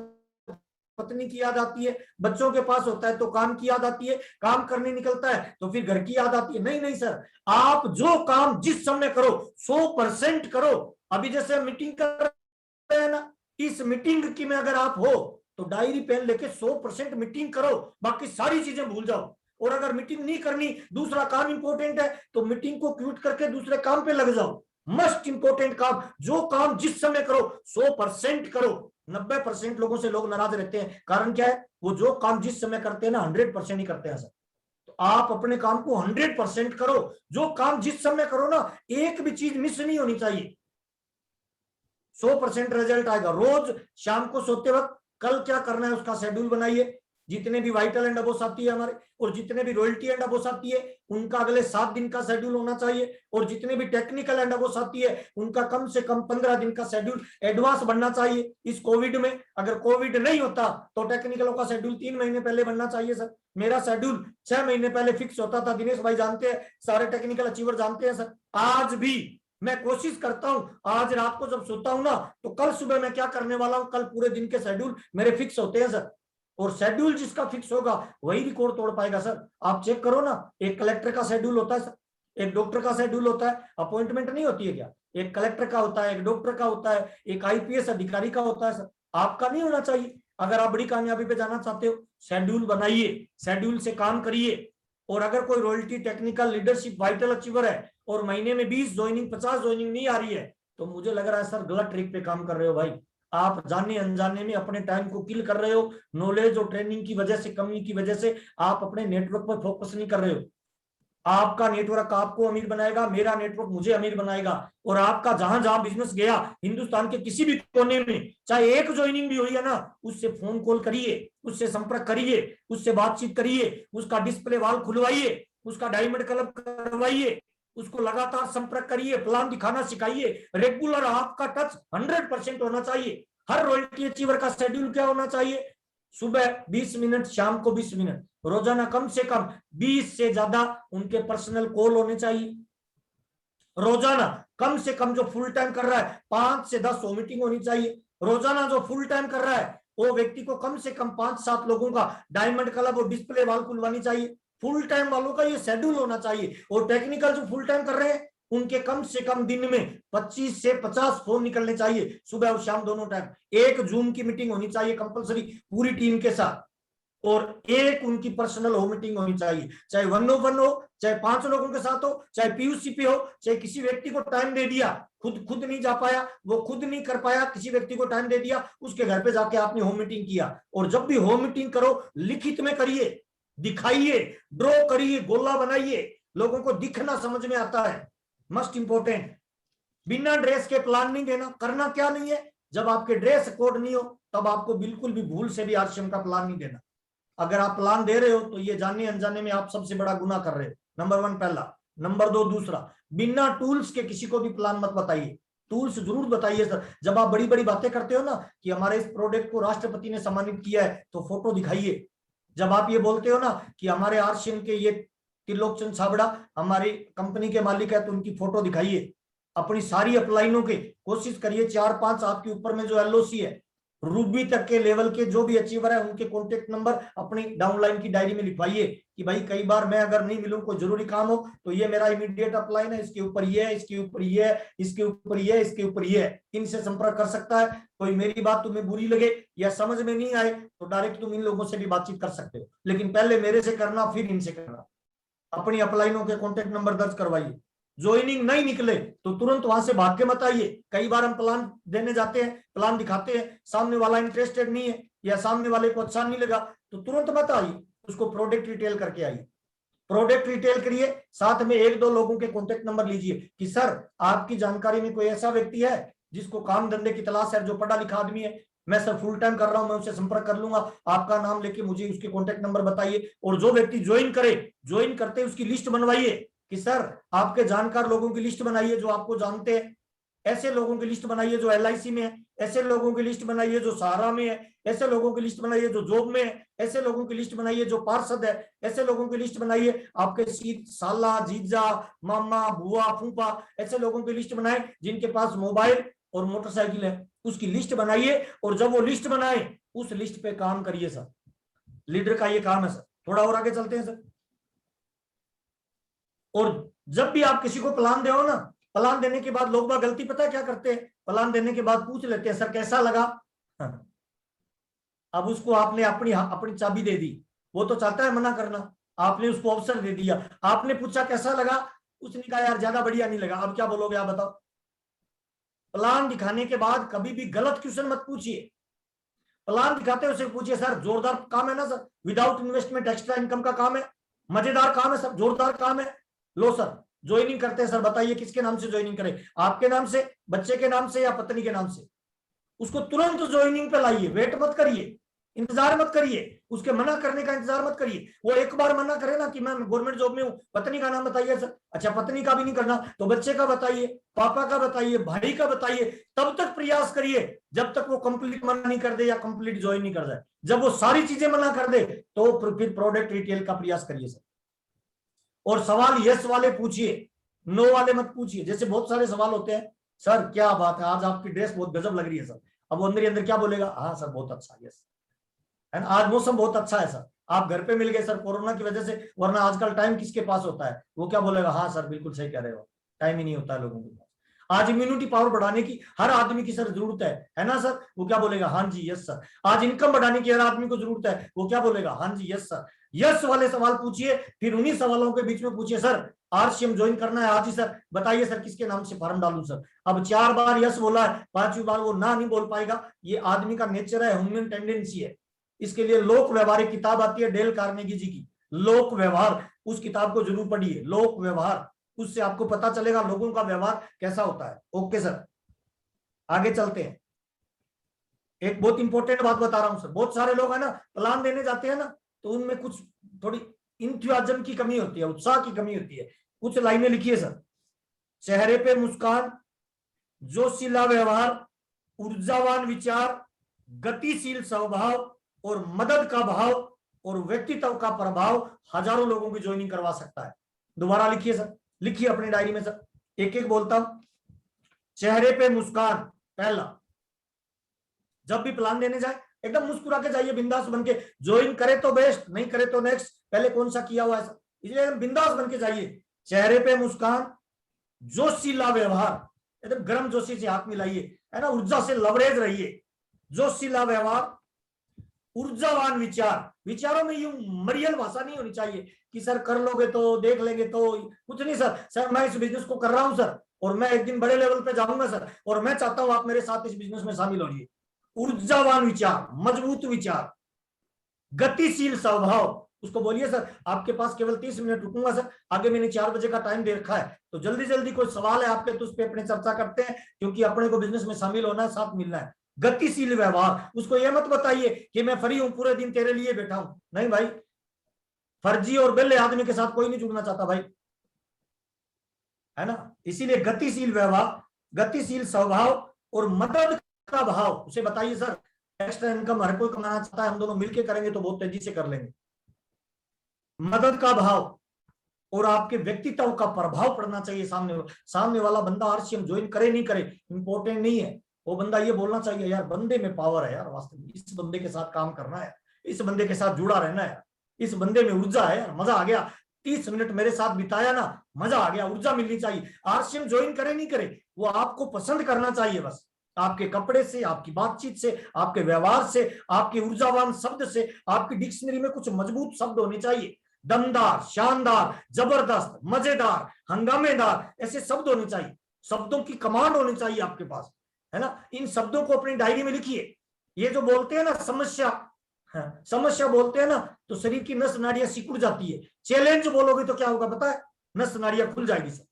पत्नी की याद आती है, बच्चों के पास होता है तो काम की याद आती है, काम करने निकलता है तो फिर घर की याद आती है। नहीं नहीं सर, आप जो काम जिस समय करो 100% करो। अभी जैसे मीटिंग कर रहे हैं ना, इस मीटिंग की में अगर आप हो तो डायरी पेन लेके 100% मीटिंग करो, बाकी सारी चीजें भूल जाओ। और अगर मीटिंग नहीं करनी, दूसरा काम इंपॉर्टेंट है तो मीटिंग को क्यूट करके दूसरे काम पे लग जाओ। मस्ट इंपॉर्टेंट काम, जो काम जिस समय करो 100% करो। 90% लोगों से लोग नाराज रहते हैं, कारण क्या है, वो जो काम जिस समय करते हैं ना 100% ही करते हैं सर। तो आप अपने काम को 100% करो, जो काम जिस समय करो ना एक भी चीज मिस नहीं होनी चाहिए, 100% रिजल्ट आएगा। रोज शाम को सोते वक्त कल क्या करना है उसका शेड्यूल बनाइए। जितने भी वाइटल एंड अबो साथी है हमारे, और जितने भी रॉयल्टी एंड अबो साथी है उनका अगले 7 दिन का शेड्यूल होना चाहिए, और जितने भी टेक्निकल एंड अबो साथी है उनका कम से कम 15 दिन का शेड्यूल एडवांस बनना चाहिए। इस कोविड में अगर कोविड नहीं होता तो टेक्निकलों का शेड्यूल 3 महीने पहले बनना चाहिए सर। मेरा शेड्यूल 6 महीने पहले फिक्स होता था, दिनेश भाई जानते हैं, सारे टेक्निकल अचीवर जानते हैं सर। आज भी मैं कोशिश करता हूं, आज रात को जब सोता हूं ना तो कल सुबह मैं क्या करने वाला हूं, कल पूरे दिन के शेड्यूल मेरे फिक्स होते हैं सर। और शेड्यूल जिसका फिक्स होगा वही रिकॉर्ड तोड़ पाएगा सर। आप चेक करो ना, एक कलेक्टर का शेड्यूल होता है सर, एक डॉक्टर का शेड्यूल होता है, अपॉइंटमेंट नहीं होती है क्या, एक कलेक्टर का होता है, एक डॉक्टर का होता है, एक IPS अधिकारी का होता है सर। आपका नहीं होना चाहिए। अगर आप बड़ी कामयाबी पे जाना चाहते हो शेड्यूल बनाइए, शेड्यूल से काम करिए। और अगर कोई royalty technical leadership vital achiever है और महीने में 20 ज्वाइनिंग 50 ज्वाइनिंग नहीं आ रही है तो मुझे लग रहा है सर गलत ट्रिक पे काम कर रहे हो भाई। आप जाने अनजाने में अपने टाइम को किल कर रहे हो। नॉलेज और ट्रेनिंग की वजह से, कमी की वजह से आप अपने नेटवर्क पर फोकस नहीं कर रहे हो। आपका नेटवर्क आपको अमीर बनाएगा, मेरा नेटवर्क मुझे अमीर बनाएगा। और आपका जहां जहां बिजनेस गया हिंदुस्तान के किसी भी कोने में, चाहे एक ज्वाइनिंग भी हुई है ना, उससे फोन कॉल करिए, उससे संपर्क करिए, उससे बातचीत करिए, उसका डिस्प्ले वॉल खुलवाइए, उसका डायमंड क्लब करवाइए, उसको लगातार संपर्क करिए, प्लान दिखाना सिखाइए। रेगुलर आपका टच 100% होना चाहिए। हर रॉयल्टी अचीवर का शेड्यूल क्या होना चाहिए, सुबह 20 मिनट, शाम को 20 मिनट, रोजाना कम से कम 20 से ज्यादा उनके पर्सनल कॉल होने चाहिए। रोजाना कम से कम जो फुल टाइम कर रहा है 5 से 10 मीटिंग होनी चाहिए। रोजाना जो फुल टाइम कर रहा है वो व्यक्ति को कम से कम 5-7 लोगों का डायमंड क्लब और डिस्प्ले वॉल खुलवानी चाहिए। फुल टाइम वालों का ये शेड्यूल होना चाहिए। और टेक्निकल जो फुल टाइम कर रहे हैं उनके कम से कम दिन में 25 से 50 फोन निकलने चाहिए, सुबह और शाम दोनों टाइम। एक जूम की मीटिंग होनी चाहिए कंपलसरी पूरी टीम के साथ, और एक उनकी पर्सनल हो मीटिंग होनी चाहिए, चाहे 1-on-1 हो, चाहे 5 लोगों के साथ हो, चाहे PUCP हो, चाहे किसी व्यक्ति को टाइम दे दिया, खुद नहीं जा पाया, वो खुद नहीं कर पाया, किसी व्यक्ति को टाइम दे दिया, उसके घर पे जाके आपने होम मीटिंग किया। और जब भी होम मीटिंग करो लिखित में करिए, दिखाइए, ड्रॉ करिए, गोला बनाइए, लोगों को दिखना समझ में आता है, मस्ट इंपोर्टेंट। बिना ड्रेस के प्लान नहीं देना। करना क्या नहीं है, जब आपके ड्रेस कोड नहीं हो तब आपको बिल्कुल भी भूल से भी आश्रम का प्लान नहीं देना। अगर आप प्लान दे रहे हो तो ये जाने अनजाने में आप सबसे बड़ा गुनाह कर रहे हो, नंबर 1 पहला। नंबर 2 दूसरा, बिना टूल्स के किसी को भी प्लान मत बताइए। टूल्स जरूर बताइए सर। जब आप बड़ी बड़ी बातें करते हो ना कि हमारे इस प्रोडक्ट को राष्ट्रपति ने सम्मानित किया है, तो फोटो दिखाइए। जब आप ये बोलते हो ना कि हमारे आरसीएम के ये त्रिलोकचंद छाबड़ा हमारी कंपनी के मालिक है, तो उनकी फोटो दिखाइए। अपनी सारी अपलाइनों की कोशिश करिए 4-5 आपके ऊपर में जो एलओसी है, रूबी तक के लेवल के जो भी अचीवर है, उनके कॉन्टेक्ट नंबर अपनी डाउनलाइन की डायरी में लिखवाइए कि भाई कई बार मैं अगर नहीं मिलूं, कोई जरूरी काम हो, तो ये मेरा इमीडिएट अपलाइन है, इसके ऊपर ये है, इसके ऊपर ये है, इसके ऊपर ये है, इसके ऊपर ये है, इनसे संपर्क कर सकता है। कोई मेरी बात तुम्हें बुरी लगे या समझ में नहीं आए तो डायरेक्ट तुम इन लोगों से भी बातचीत कर सकते हो, लेकिन पहले मेरे से करना, फिर इनसे करना। अपनी अपलाइनों के कॉन्टेक्ट नंबर दर्ज करवाइए। ज्वाइनिंग नहीं निकले तो तुरंत वहां से भाग के मत आइए। कई बार हम प्लान देने जाते हैं, प्लान दिखाते हैं, सामने वाला इंटरेस्टेड नहीं है या सामने वाले को अच्छा नहीं लगा, तो तुरंत मत आइए, उसको प्रोडक्ट रिटेल करके आइए। प्रोडक्ट रिटेल करिए, साथ में 1-2 लोगों के कॉन्टेक्ट नंबर लीजिए कि सर आपकी जानकारी में कोई ऐसा व्यक्ति है जिसको काम धंधे की तलाश है, जो पढ़ा लिखा आदमी है, मैं सर फुल टाइम कर रहा हूं, मैं उससे संपर्क कर लूंगा, आपका नाम लेके मुझे उसके कॉन्टेक्ट नंबर बताइए। और जो व्यक्ति ज्वाइन करे, ज्वाइन करते उसकी लिस्ट बनवाइए कि सर आपके जानकार लोगों की लिस्ट बनाइए जो आपको जानते हैं, ऐसे लोगों की लिस्ट बनाइए जो LIC में है, ऐसे लोगों की लिस्ट बनाइए जो सहारा में है, ऐसे लोगों की लिस्ट बनाइए जो जॉब में है, ऐसे लोगों की लिस्ट बनाइए जो पार्षद है, ऐसे लोगों की लिस्ट बनाइए आपके साला, जीजा, मामा, बुआ, फूफा, ऐसे लोगों की लिस्ट बनाए जिनके पास मोबाइल और मोटरसाइकिल है, उसकी लिस्ट बनाइए। और जब वो लिस्ट बनाए उस लिस्ट पे काम करिए सर, लीडर का ये काम है सर। थोड़ा और आगे चलते हैं सर। और जब भी आप किसी को प्लान दे ना, प्लान देने के बाद लोग बाग गलती पता है क्या करते हैं, प्लान देने के बाद पूछ लेते हैं सर कैसा लगा। अब उसको आपने अपनी चाबी दे दी, वो तो चाहता है मना करना, आपने उसको अवसर दे दिया, आपने पूछा कैसा लगा, उसने कहा यार ज्यादा बढ़िया नहीं लगा, अब क्या बोलोगे आप बताओ। प्लान दिखाने के बाद कभी भी गलत क्वेश्चन मत पूछिए। प्लान दिखाते उसे पूछिए सर जोरदार काम है ना sir, without investment extra income का काम है, मजेदार काम है सर, जोरदार काम है, लो सर ज्वाइनिंग करते हैं सर, बताइए किसके नाम से ज्वाइनिंग करें, आपके नाम से, बच्चे के नाम से या पत्नी के नाम से। उसको तुरंत ज्वाइनिंग पे लाइए, वेट मत करिए, इंतजार मत करिए, उसके मना करने का इंतजार मत करिए। वो एक बार मना करे ना कि मैं गवर्नमेंट जॉब में हूँ, पत्नी का नाम बताइए सर, अच्छा पत्नी का भी नहीं करना तो बच्चे का बताइए, पापा का बताइए, भाई का बताइए, तब तक प्रयास करिए जब तक वो कंप्लीट मना नहीं कर दे या कंप्लीट ज्वाइन नहीं कर जाए। जब वो सारी चीजें मना कर दे तो फिर प्रोडक्ट रिटेल का प्रयास करिए सर। और सवाल यस वाले पूछिए, नो वाले मत पूछिए। जैसे बहुत सारे सवाल होते हैं, सर क्या बात है आज आपकी ड्रेस बहुत गजब लग रही है सर, अब वो अंदर ही अंदर क्या बोलेगा, हाँ सर बहुत अच्छा, यस, है ना, आज मौसम बहुत अच्छा है सर, आप घर पे मिल गए सर कोरोना की वजह से, वरना आजकल टाइम किसके पास होता है, वो क्या बोलेगा, हाँ सर बिल्कुल सही कह रहे हो, टाइम ही नहीं होता है लोगों के पास। आज इम्यूनिटी पावर बढ़ाने की हर आदमी की सर जरूरत है ना सर, वो क्या बोलेगा, हाँ जी यस सर। आज इनकम बढ़ाने की हर आदमी को जरूरत है, वो क्या बोलेगा, हाँ जी यस सर। यस वाले सवाल पूछिए, फिर उन्हीं सवालों के बीच में पूछिए सर आरसीएम ज्वाइन करना है आज ही सर, बताइए सर किसके नाम से फॉर्म डालूं सर। अब 4 बार यस बोला है, 5वीं बार वो ना नहीं बोल पाएगा, ये आदमी का नेचर है, ह्यूमन टेंडेंसी है। इसके लिए लोक व्यवहार एक किताब आती है डेल कार्नेगी जी की, लोक व्यवहार, उस किताब को जरूर पढ़िए, लोक व्यवहार, उससे आपको पता चलेगा लोगों का व्यवहार कैसा होता है। ओके सर आगे चलते हैं। एक बहुत इंपॉर्टेंट बात बता रहा हूं सर, बहुत सारे लोग है ना प्लान देने जाते हैं ना, तो उनमें कुछ थोड़ी इंथुजियाज्म की कमी होती है, उत्साह की कमी होती है। कुछ लाइनें लिखिए सर, चेहरे पे मुस्कान, जोशीला व्यवहार, ऊर्जावान विचार, गतिशील स्वभाव और मदद का भाव और व्यक्तित्व का प्रभाव हजारों लोगों की ज्वाइनिंग करवा सकता है। दोबारा लिखिए सर, लिखिए अपनी डायरी में सर, एक एक बोलता हूं। चेहरे पे मुस्कान, पहला, जब भी प्लान देने जाए एकदम मुस्कुरा के जाइए, बिंदास बन के, ज्वाइन करे तो बेस्ट, नहीं करे तो नेक्स्ट, पहले कौन सा किया हुआ है सर, इसलिए बिंदास बन के जाइए। चेहरे पे मुस्कान, जोशीला व्यवहार, एकदम गर्म जोशी से हाथ मिलाइए, है ना, ऊर्जा से लवरेज रहिए, जोशीला व्यवहार, ऊर्जावान विचार, विचारों में यूं मरियल भाषा नहीं होनी चाहिए कि सर कर लोगे तो, देख लेंगे तो, कुछ नहीं सर, सर मैं इस बिजनेस को कर रहा हूं सर और मैं एक दिन बड़े लेवल पे जाऊंगा सर और मैं चाहता हूं आप मेरे साथ इस बिजनेस में शामिल होइए। ऊर्जावान विचार, मजबूत विचार, गतिशील स्वभाव, उसको बोलिए सर आपके पास केवल 30 मिनट रुकूंगा सर, आगे मैंने 4 बजे का टाइम दे रखा है, तो जल्दी जल्दी कोई सवाल है आपके तो उस पर अपने चर्चा करते हैं, क्योंकि अपने को बिजनेस में शामिल होना है, साथ मिलना है। गतिशील व्यवहार, उसको ये मत बताइए कि मैं फ्री हूं पूरे दिन तेरे लिए बैठा हूं, नहीं भाई, फर्जी और बेले आदमी के साथ कोई नहीं जुड़ना चाहता भाई, है ना। इसीलिए गतिशील व्यवहार, गतिशील स्वभाव और मदद का भाव, उसे बताइए सर एक्स्ट्रा इनकम हर कोई कमाना चाहता है, हम दोनों मिलकर करेंगे तो बहुत तेजी से कर लेंगे। मदद का भाव और आपके व्यक्तित्व का प्रभाव पड़ना चाहिए सामने वाला बंदा आरसीएम ज्वाइन करे नहीं करे इंपॉर्टेंट नहीं है, वो बंदा ये बोलना चाहिए यार बंदे में पावर है यार, वास्तव में इस बंदे के साथ काम करना है, इस बंदे के साथ जुड़ा रहना है, इस बंदे में ऊर्जा है यार, मजा आ गया, 30 मिनट मेरे साथ बिताया ना, मजा आ गया, ऊर्जा मिलनी चाहिए। आरसीएम ज्वाइन करे नहीं करे वो आपको पसंद करना चाहिए, बस आपके कपड़े से, आपकी बातचीत से, आपके व्यवहार से, आपके ऊर्जावान शब्द से, आपकी डिक्शनरी में कुछ मजबूत शब्द होने चाहिए, दमदार, शानदार, जबरदस्त, मजेदार, हंगामेदार, ऐसे शब्द होने चाहिए, शब्दों की कमांड होनी चाहिए आपके पास, है ना। इन शब्दों को अपनी डायरी में लिखिए। ये जो बोलते हैं ना समस्या, समस्या बोलते हैं ना तो शरीर की नस नाड़ियां सिकुड़ जाती है, चैलेंज बोलोगे तो क्या होगा पता है, नस नाड़ियां खुल जाएगी सर।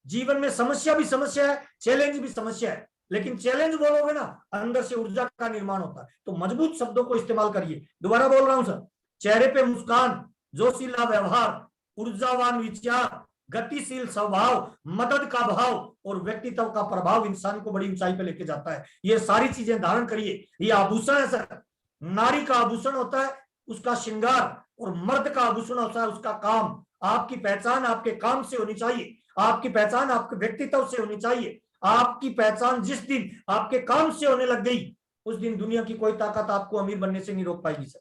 जीवन में समस्या भी समस्या है, चैलेंज भी समस्या है, लेकिन चैलेंज बोलोगे ना अंदर से ऊर्जा का निर्माण होता है, तो मजबूत शब्दों को इस्तेमाल करिए। दोबारा बोल रहा हूं सर, चेहरे पे मुस्कान, जोशीला व्यवहार, ऊर्जावान विचार, गतिशील स्वभाव, मदद का भाव और व्यक्तित्व का प्रभाव इंसान को बड़ी ऊंचाई पे लेके जाता है। ये सारी चीजें धारण करिए, ये आभूषण है सर। नारी का आभूषण होता है उसका श्रृंगार और मर्द का आभूषण होता है उसका काम। आपकी पहचान आपके काम से होनी चाहिए, आपकी पहचान आपके व्यक्तित्व से होनी चाहिए। आपकी पहचान जिस दिन आपके काम से होने लग गई उस दिन दुनिया की कोई ताकत आपको अमीर बनने से नहीं रोक पाएगी सर।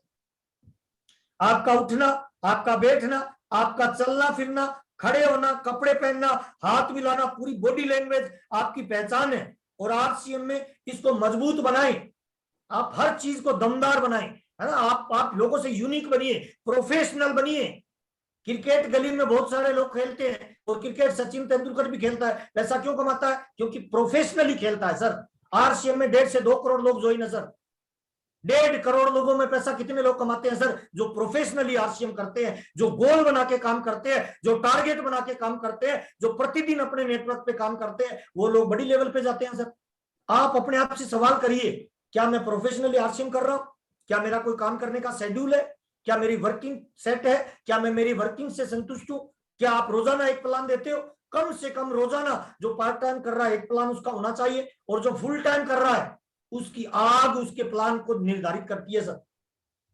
आपका उठना, आपका बैठना, आपका चलना फिरना, खड़े होना, कपड़े पहनना, हाथ मिलाना, पूरी बॉडी लैंग्वेज आपकी पहचान है। और आरसीएम में इसको मजबूत बनाएं, आप हर चीज को दमदार बनाएं, है ना। आप लोगों से यूनिक बनिए, प्रोफेशनल बनिए। क्रिकेट गली में बहुत सारे लोग खेलते हैं और क्रिकेट सचिन तेंदुलकर भी खेलता है, पैसा क्यों कमाता है, क्योंकि प्रोफेशनली खेलता है सर। आरसीएम में 1.5 से 2 करोड़ लोग ज्वाइन है सर। 1.5 करोड़ लोगों में पैसा कितने लोग कमाते हैं सर, जो प्रोफेशनली आरसीएम करते हैं, जो गोल बना के काम करते हैं, जो टारगेट बना के काम करते हैं, जो प्रतिदिन अपने नेटवर्क पे काम करते हैं, वो लोग बड़ी लेवल पे जाते हैं सर। आप अपने आप से सवाल करिए, क्या मैं प्रोफेशनली आरसीएम कर रहा हूं, क्या मेरा कोई काम करने का शेड्यूल है, क्या मेरी वर्किंग सेट है, क्या मैं मेरी वर्किंग से संतुष्ट हूं। क्या आप रोजाना एक प्लान देते हो, कम से कम रोजाना जो पार्ट टाइम कर रहा है एक प्लान उसका होना चाहिए, और जो फुल टाइम कर रहा है उसकी आग उसके प्लान को निर्धारित करती है सर।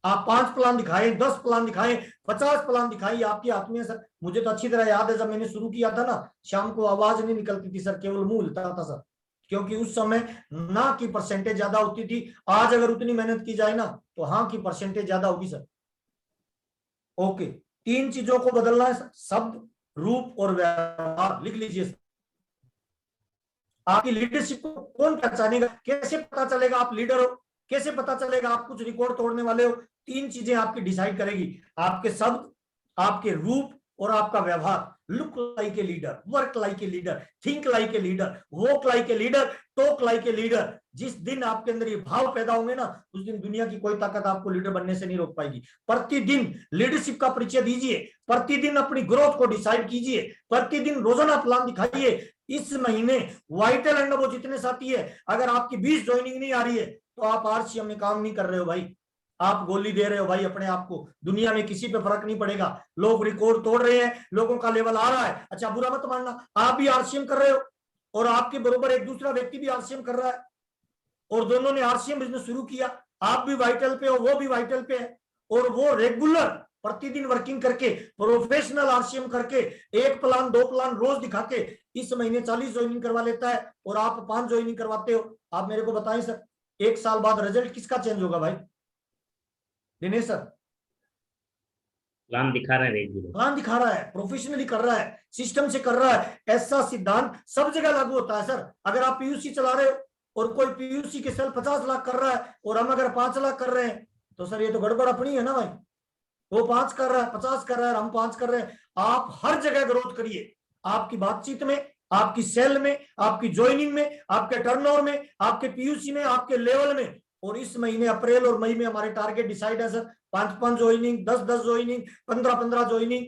आप 5 प्लान दिखाएं, 10 प्लान दिखाएं, 50 प्लान दिखाएं, आपकी आत्मीय सर। मुझे तो अच्छी तरह याद है जब मैंने शुरू किया था ना, शाम को आवाज नहीं निकलती थी सर, केवल मुंह हिलता था सर, क्योंकि उस समय ना की परसेंटेज ज्यादा होती थी। आज अगर उतनी मेहनत की जाए ना तो हाँ की परसेंटेज ज्यादा होगी सर। ओके, 3 चीजों को बदलना है, शब्द, रूप और व्यवहार। लिख लीजिए। आपकी लीडरशिप को कौन पहचानेगा, कैसे पता चलेगा आप लीडर हो, कैसे पता चलेगा आप कुछ रिकॉर्ड तोड़ने वाले हो। 3 चीजें आपकी डिसाइड करेगी, आपके शब्द, आपके रूप और आपका व्यवहार। Look like a leader, work like a leader, think like a leader, walk like a leader, talk like a leader. जिस दिन आपके अंदर ये भाव पैदा होंगे ना उस दिन दुनिया की कोई ताकत आपको लीडर बनने से नहीं रोक पाएगी। प्रतिदिन लीडरशिप का परिचय दीजिए, प्रतिदिन अपनी ग्रोथ को डिसाइड कीजिए, प्रतिदिन रोजाना प्लान दिखाइए। इस महीने वाइटल एंड वो जितने साथी है, अगर आपकी 20 ज्वाइनिंग नहीं आ रही है तो आप आरसीएम में काम नहीं कर रहे हो भाई, आप गोली दे रहे हो भाई अपने आप को। दुनिया में किसी पे फर्क नहीं पड़ेगा, लोग रिकॉर्ड तोड़ रहे हैं, लोगों का लेवल आ रहा है। अच्छा बुरा मत मानना, आप भी आरसीएम कर रहे हो और आपके बरोबर एक दूसरा व्यक्ति भी आरसीएम कर रहा है और दोनों ने आरसीएम बिजनेस शुरू किया। आप भी वाइटल पे हो, वो भी वाइटल पे है, और वो रेगुलर प्रतिदिन वर्किंग करके, प्रोफेशनल आरसीएम करके, 1 प्लान 2 प्लान रोज दिखा के इस महीने 40 ज्वाइनिंग करवा लेता है और आप 5 ज्वाइनिंग करवाते हो। आप मेरे को बताएं सर, 1 साल बाद रिजल्ट किसका चेंज होगा भाई? दिनेश सर, प्लान दिखा रहा है, रेगुलर प्लान दिखा रहा है, प्रोफेशनली कर रहा है, सिस्टम से कर रहा है। ऐसा सिद्धांत सब जगह लागू होता है सर। अगर आप पीयूसी चला रहे हो और कोई पीयूसी के सेल 50 लाख कर रहा है और हम अगर 5 लाख कर रहे हैं तो सर ये तो गड़बड़ अपनी है ना भाई। वो 5 कर रहा है, 50 कर रहा है, हम 5 कर रहे हैं। आप हर जगह ग्रोथ करिए, आपकी बातचीत में, आपकी सेल में, आपकी ज्वाइनिंग में, आपके टर्नओवर में, आपके पीयूसी में, आपके लेवल में, और इस महीने अप्रैल और मई में हमारे टारगेट डिसाइड है सर, 5-5 ज्वाइनिंग, 10-10 ज्वाइनिंग, 15-15 ज्वाइनिंग,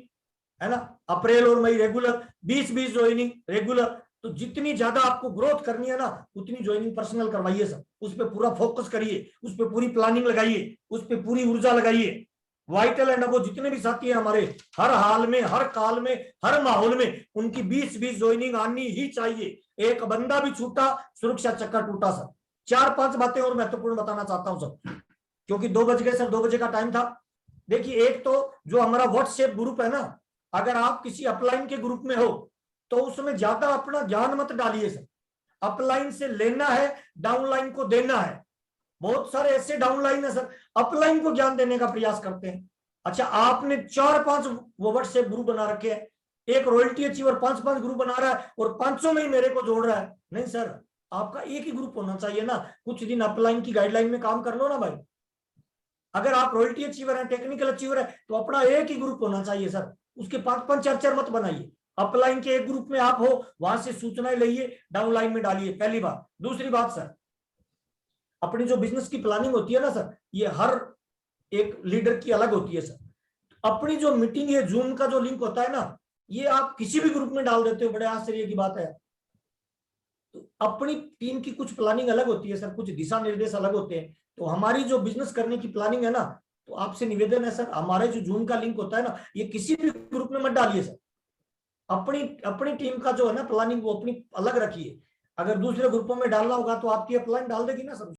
है ना। अप्रैल और मई रेगुलर, 20-20 ज्वाइनिंग रेगुलर। तो जितनी ज्यादा आपको ग्रोथ करनी है ना, उतनी ज्वाइनिंग पर्सनल करवाइए सर, उस पर पूरा फोकस करिए, उस पर पूरी प्लानिंग लगाइए, उस पर पूरी ऊर्जा लगाइए। वाइटल एंड अबो जितने भी साथी हैं हमारे, हर हाल में, हर काल में, हर माहौल में उनकी 20-20 ज्वाइनिंग आनी ही चाहिए। एक बंदा भी छूटा, सुरक्षा चक्कर टूटा सर। 4-5 बातें और महत्वपूर्ण बताना चाहता हूं सर, क्योंकि 2 बज गए सर, 2 बजे का टाइम था। देखिए, एक तो जो हमारा व्हाट्सएप ग्रुप है ना, अगर आप किसी अपलाइन के ग्रुप में हो तो उसमें ज्यादा अपना ज्ञान मत डालिए सर। अपलाइन से लेना है, डाउनलाइन को देना है। बहुत सारे ऐसे डाउनलाइन है सर, अपलाइन को ज्ञान देने का प्रयास करते हैं। अच्छा, आपने 4-5 वो व्हाट्सएप ग्रुप बना रखे हैं, एक रॉयल्टी अचीवर 5-5 ग्रुप बना रहा है और 500 में ही मेरे को जोड़ रहा है। नहीं सर, आपका एक ही ग्रुप होना चाहिए ना। कुछ दिन अपलाइन की गाइडलाइन में काम कर लो ना भाई। अगर आप रॉयल्टी अचीवर है, टेक्निकल अचीवर है, तो अपना एक ही ग्रुप होना चाहिए सर, उसके 5-5 4-4 मत बनाइए। अपलाइन के एक ग्रुप में आप हो, वहां से सूचनाएं लाइए, डाउनलाइन में डालिए, पहली बात। दूसरी बात सर, अपनी जो बिजनेस की प्लानिंग होती है ना सर, ये हर एक लीडर की अलग होती है सर। अपनी जो मीटिंग है, जूम का जो लिंक होता है ना, ये आप किसी भी ग्रुप में डाल देते हो, बड़े आश्चर्य की बात है। तो अपनी टीम की कुछ प्लानिंग अलग होती है सर, कुछ दिशा निर्देश अलग होते हैं। तो हमारी जो बिजनेस करने की प्लानिंग है ना, तो आपसे निवेदन है सर, हमारे जो जूम का लिंक होता है ना, ये किसी भी ग्रुप में मत डालिए सर। अपनी अपनी टीम का जो है ना प्लानिंग, वो अपनी अलग रखिए। अगर दूसरे ग्रुपों में डालना होगा तो आपकी अपलाइन डाल देगी ना सर।